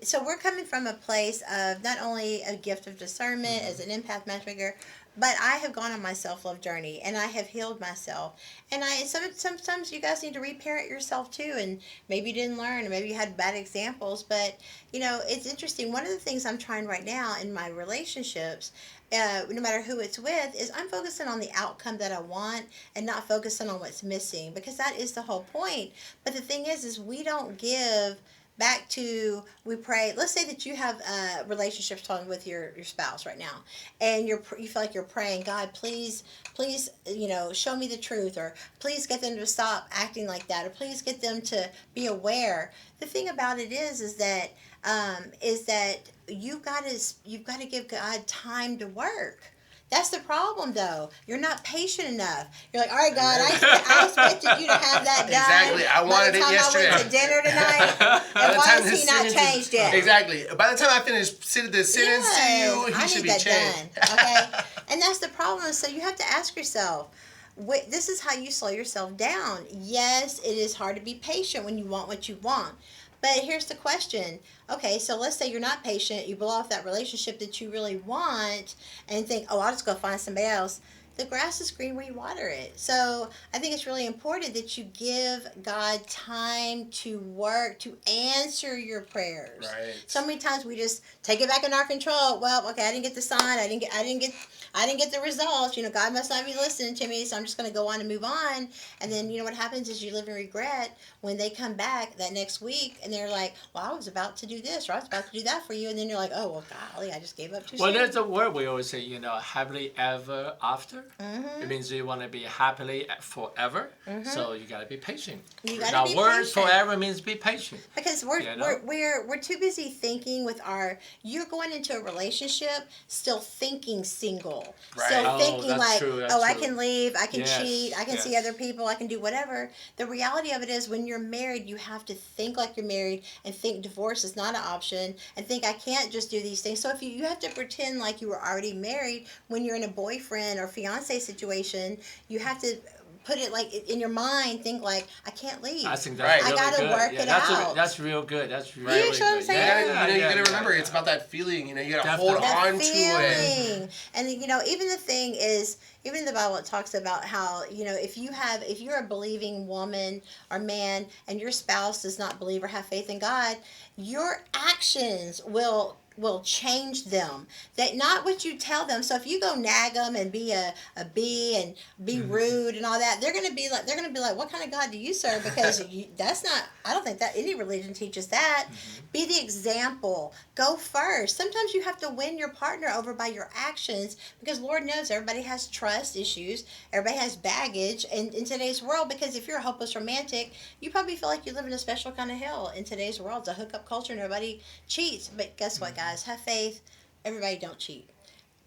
so we're coming from a place of not only a gift of discernment as an empath matchmaker, but I have gone on my self-love journey, and I have healed myself. And sometimes you guys need to reparent yourself too, and maybe you didn't learn, or maybe you had bad examples. But it's interesting. One of the things I'm trying right now in my relationships, no matter who it's with, is I'm focusing on the outcome that I want and not focusing on what's missing, because that is the whole point. But the thing is we don't give back to, we pray. Let's say that you have relationships talking with your spouse right now, and you feel like you're praying, God, please, show me the truth, or please get them to stop acting like that, or please get them to be aware. The thing about it is that you've got to give God time to work. That's the problem, though. You're not patient enough. You're like, all right, God, I expected you to have that done. Exactly. I wanted it yesterday. I went to dinner tonight, and why has he not changed yet? Exactly. By the time I finish the sentence to you, he should be changed. Done, okay? And that's the problem. So you have to ask yourself, this is how you slow yourself down. Yes, it is hard to be patient when you want what you want. But here's the question. Okay, so let's say you're not patient. You blow off that relationship that you really want and think, oh, I'll just go find somebody else. The grass is green where you water it. So I think it's really important that you give God time to work, to answer your prayers. Right. So many times we just take it back in our control. Well, okay, I didn't get the sign. I didn't get the results. God must not be listening to me, so I'm just going to go on and move on. And then what happens is you live in regret when they come back that next week and they're like, well, I was about to do this, or I was about to do that for you, and then you're like, oh, well, golly, I just gave up too soon. Well, there's a word we always say, happily ever after. Mm-hmm. It means you want to be happily forever. Mm-hmm. So you got to be patient. You got to be words patient. Forever means be patient. Because we're too busy thinking with you're going into a relationship still thinking single. Right. Still thinking like, true, I can leave, I can cheat, I can yes. see other people, I can do whatever. The reality of it is when you're married, you have to think like you're married and think divorce is not an option and think I can't just do these things. So if you have to pretend like you were already married when you're in a boyfriend or fiance situation, you have to put it like in your mind, think like, I can't leave. I think that's I really gotta good. work it out. That's real good. That's really You know good. what I'm saying? You gotta remember, it's about that feeling. You gotta hold on to it. And even the thing is, even in the Bible, it talks about how if you're a believing woman or man, and your spouse does not believe or have faith in God, your actions will change them. That not what you tell them. So if you go nag them and be a bee and be rude and all that, they're gonna be like, what kind of God do you serve? Because that's not. I don't think that any religion teaches that. Be the example. Go first. Sometimes you have to win your partner over by your actions, because Lord knows everybody has trust issues. Everybody has baggage in today's world. Because if you're a hopeless romantic, you probably feel like you live in a special kind of hell in today's world. It's a hookup culture and everybody cheats. But guess what, guys? Have faith. Everybody don't cheat.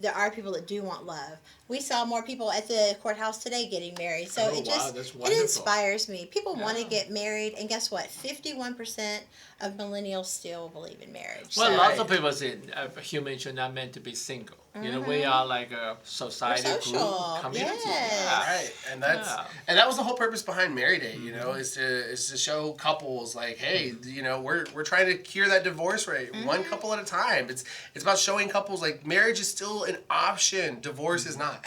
There are people that do want love. We saw more people at the courthouse today getting married. So it inspires me. People want to get married, and guess what? 51% of millennials still believe in marriage. Well, lots of people say humans are not meant to be single. We are like a society group, community. Yes. Yeah. Right, and that was the whole purpose behind Mary Day. Is to show couples like, hey, we're trying to cure that divorce rate one couple at a time. It's about showing couples like marriage is still an option. Divorce is not.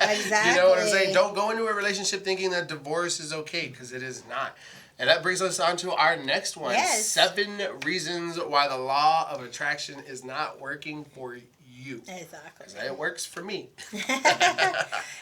Exactly. You know what I'm saying? Don't go into a relationship thinking that divorce is okay, because it is not. And that brings us on to our next one. Yes. 7 reasons why the law of attraction is not working for you. Exactly. 'Cause it works for me.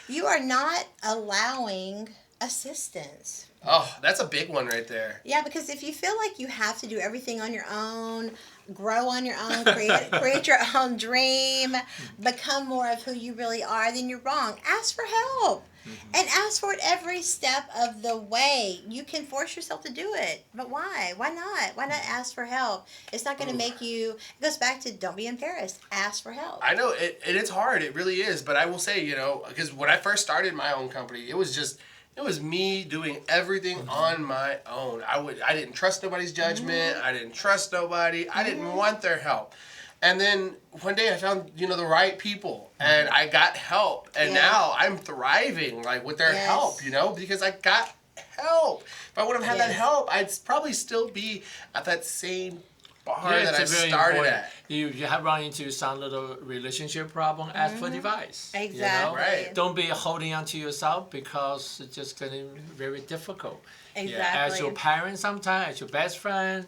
You are not allowing assistance. Oh, that's a big one right there. Yeah, because if you feel like you have to do everything on your own, grow on your own, create your own dream, become more of who you really are, then you're wrong. Ask for help. And ask for it every step of the way. You can force yourself to do it. But why? Why not? Why not ask for help? It's not going to make you... It goes back to don't be embarrassed. Ask for help. I know. It's hard. It really is. But I will say, because when I first started my own company, it was me doing everything on my own. I didn't trust nobody's judgment. I didn't trust nobody. I didn't want their help. And then one day I found, the right people, and I got help, and now I'm thriving, with their help, because I got help. If I wouldn't have had that help, I'd probably still be at that same bar that I started at. You have run into some little relationship problem, ask for advice. Exactly. Right. Don't be holding on to yourself because it's just getting very difficult. Exactly. As your parents sometimes, as your best friend,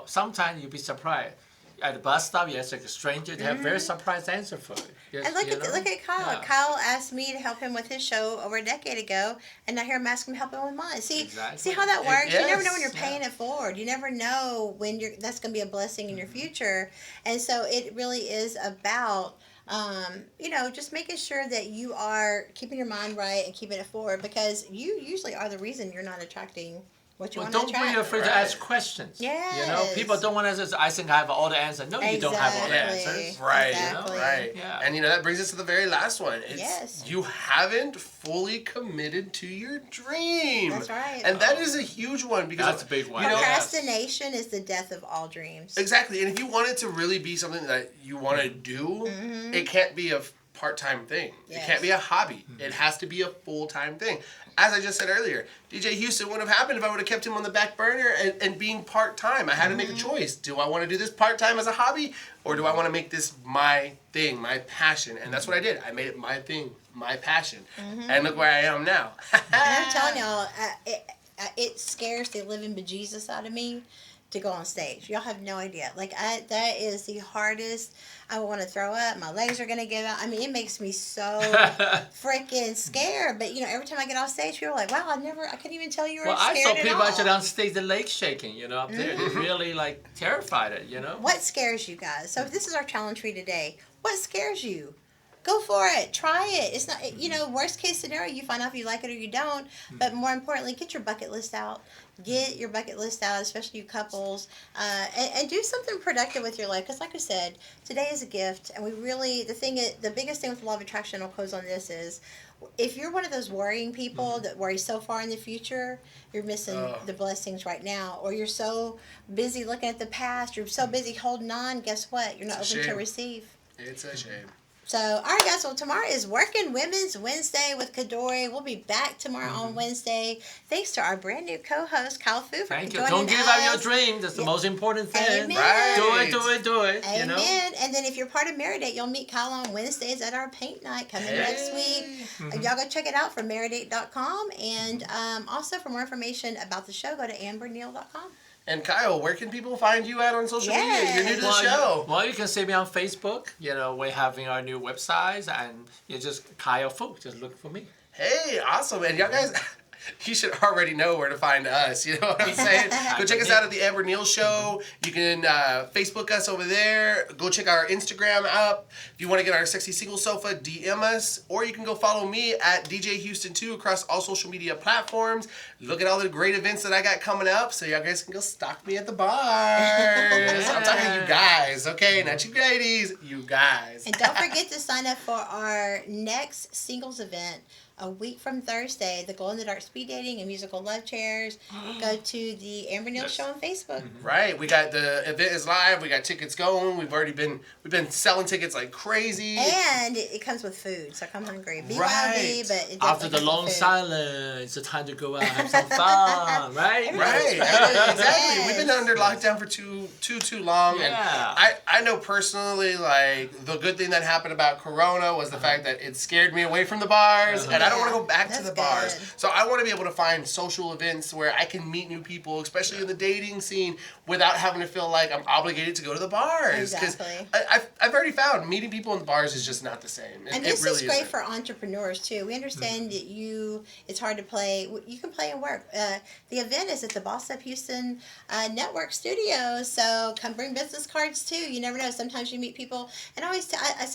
sometimes you'll be surprised. At the bus stop, you ask a stranger, they have very surprised answer for it. Yes, and look at Kyle. Yeah. Kyle asked me to help him with his show over a decade ago, and now here I'm asking him to help him with mine. See how that works? You never know when you're paying it forward. You never know when that's going to be a blessing in your future. And so it really is about, just making sure that you are keeping your mind right and keeping it forward, because you usually are the reason you're not attracting what you want to attract. Don't be afraid to ask questions. Yes. People don't want to answer. I think I have all the answers. No, you don't have all the answers. Right. Exactly. Right. Yeah. And that brings us to the very last one. You haven't fully committed to your dream. That's right. And that is a huge one, because that's a big one. Procrastination is the death of all dreams. Exactly. And if you want it to really be something that you want to do, it can't be a part-time thing. It can't be a hobby. It has to be a full-time thing. As I just said earlier, DJ Houston wouldn't have happened if I would have kept him on the back burner and being part-time. I had to make a choice. Do I want to do this part-time as a hobby, or do I want to make this my thing, my passion? And that's what I did. I made it my thing, my passion. And look where I am now. And I'm telling y'all, it scares the living bejesus out of me to go on stage. Y'all have no idea. That is the hardest. I want to throw up. My legs are going to give out. I mean, it makes me so freaking scared. But, every time I get off stage, people are like, wow, I couldn't even tell you were scared I saw at people all. actually on stage, the legs shaking, up there. They're really, terrified of it, What scares you guys? So this is our challenge for you today. What scares you? Go for it. Try it. It's not, worst case scenario, you find out if you like it or you don't. But more importantly, get your bucket list out. Get your bucket list out, especially you couples, and do something productive with your life. Because like I said, today is a gift. And the biggest thing with the law of attraction, I'll close on this, is if you're one of those worrying people that worry so far in the future, you're missing the blessings right now. Or you're so busy looking at the past, you're so busy holding on, guess what? You're not open to receive. It's a shame. So, all right, guys. Well, tomorrow is Working Women's Wednesday with Kadori. We'll be back tomorrow on Wednesday. Thanks to our brand new co-host, Kyle Fu, for Thank you. joining Don't give up your us. dream. That's the most important thing. Amen. Right. Do it. Amen. And then if you're part of Meridate, you'll meet Kyle on Wednesdays at our paint night coming next week. Y'all go check it out from meridate.com. And also for more information about the show, go to amberneal.com. And Kyle, where can people find you at on social media? You're new to the show. You can see me on Facebook. We're having our new website, and you just Kyle Fu. Just look for me. Hey, awesome. And y'all guys, you should already know where to find us. You know what I'm saying? Go check us out at the Amber Neal Show. You can Facebook us over there. Go check our Instagram out. If you want to get our sexy single sofa, DM us. Or you can go follow me at DJ Houston 2 across all social media platforms. Look at all the great events that I got coming up, so y'all guys can go stalk me at the bars. I'm talking to you guys, okay? Not you ladies, you guys. And don't forget to sign up for our next singles event a week from Thursday, the Glow in the Dark Speed Dating and Musical Love Chairs. Go to the Amber Neal Show on Facebook. Right, we got the event is live. We got tickets going. We've been selling tickets like crazy. And it comes with food, so come hungry. BYOB, but it after the long silence, it's time to go out and have some fun, right? Right, exactly. We've been under lockdown for too long. Yeah. And I know personally, the good thing that happened about Corona was the fact that it scared me away from the bars, and I don't want to go back to That's the bars. good. So I want to be able to find social events where I can meet new people, especially in the dating scene, without having to feel like I'm obligated to go to the bars. Because Exactly. I've already found meeting people in the bars is just not the same. And it this really is great isn't. for entrepreneurs too. We understand that it's hard to play. You can play and work. The event is at the Boss Up Houston Network Studio, so come bring business cards too. You never know. Sometimes you meet people, and I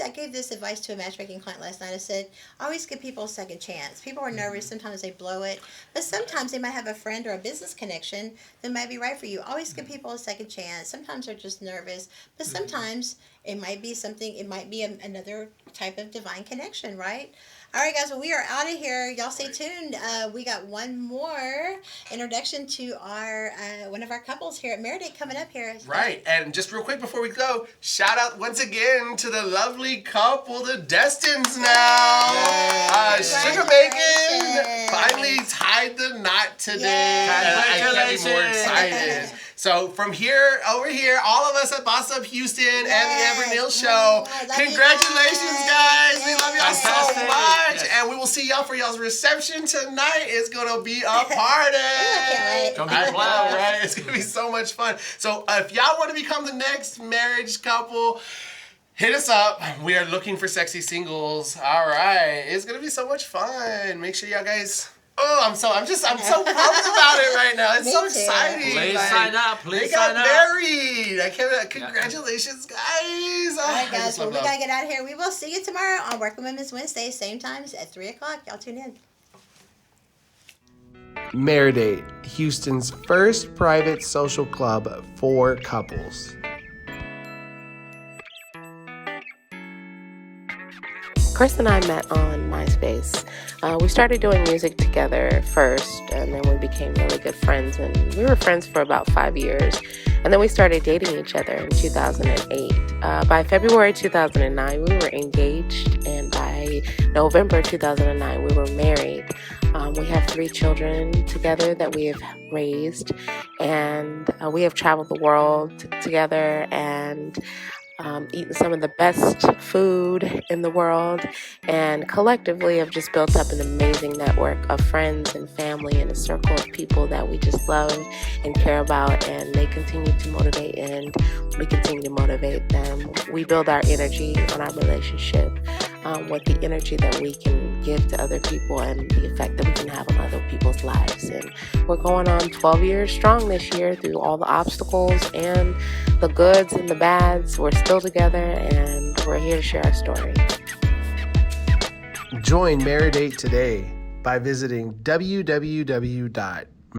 gave this advice to a matchmaking client last night. I said, always give people a second chance. People are nervous. Sometimes they blow it, but sometimes they might have a friend or a business connection that might be right for you. Always give people a second chance. Sometimes they're just nervous, but sometimes it might be something. It might be another type of divine connection, right? All right, guys. Well, we are out of here. Y'all stay tuned. We got one more introduction to our one of our couples here at Meredith coming up here. Right, and just real quick before we go, shout out once again to the lovely couple, the Destins now. Sugar Bacon finally tied the knot today. And I can't be more excited. So from here, over here, all of us at Boss Up Houston and the Amber Neal Show, congratulations, guys. We love y'all so much. And we will see y'all for y'all's reception tonight. It's going to be a party. It's gonna be wild, right? It's going to be so much fun. So if y'all want to become the next marriage couple, hit us up. We are looking for sexy singles. All right. It's going to be so much fun. Make sure y'all guys... I'm so pumped about it right now. It's so exciting. Please sign up. Please they got sign up. married. I can't. Congratulations, guys. All right, guys. Well, we got to get out of here. We will see you tomorrow on Working Women's Wednesday, same times at 3 o'clock. Y'all tune in. Meredith, Houston's first private social club for couples. Chris and I met on MySpace. We started doing music together first, and then we became really good friends, and we were friends for about 5 years. And then we started dating each other in 2008. By February 2009, we were engaged, and by November 2009, we were married. We have 3 children together that we have raised, and we have traveled the world together and eaten some of the best food in the world, and collectively have just built up an amazing network of friends and family and a circle of people that we just love and care about, and they continue to motivate and we continue to motivate them. We build our energy on our relationship with the energy that we can give to other people and the effect that we can have on other people's lives. And we're going on 12 years strong this year through all the obstacles and the goods and the bads. We're still together, and we're here to share our story. Join Meredith today by visiting www.meredate.com.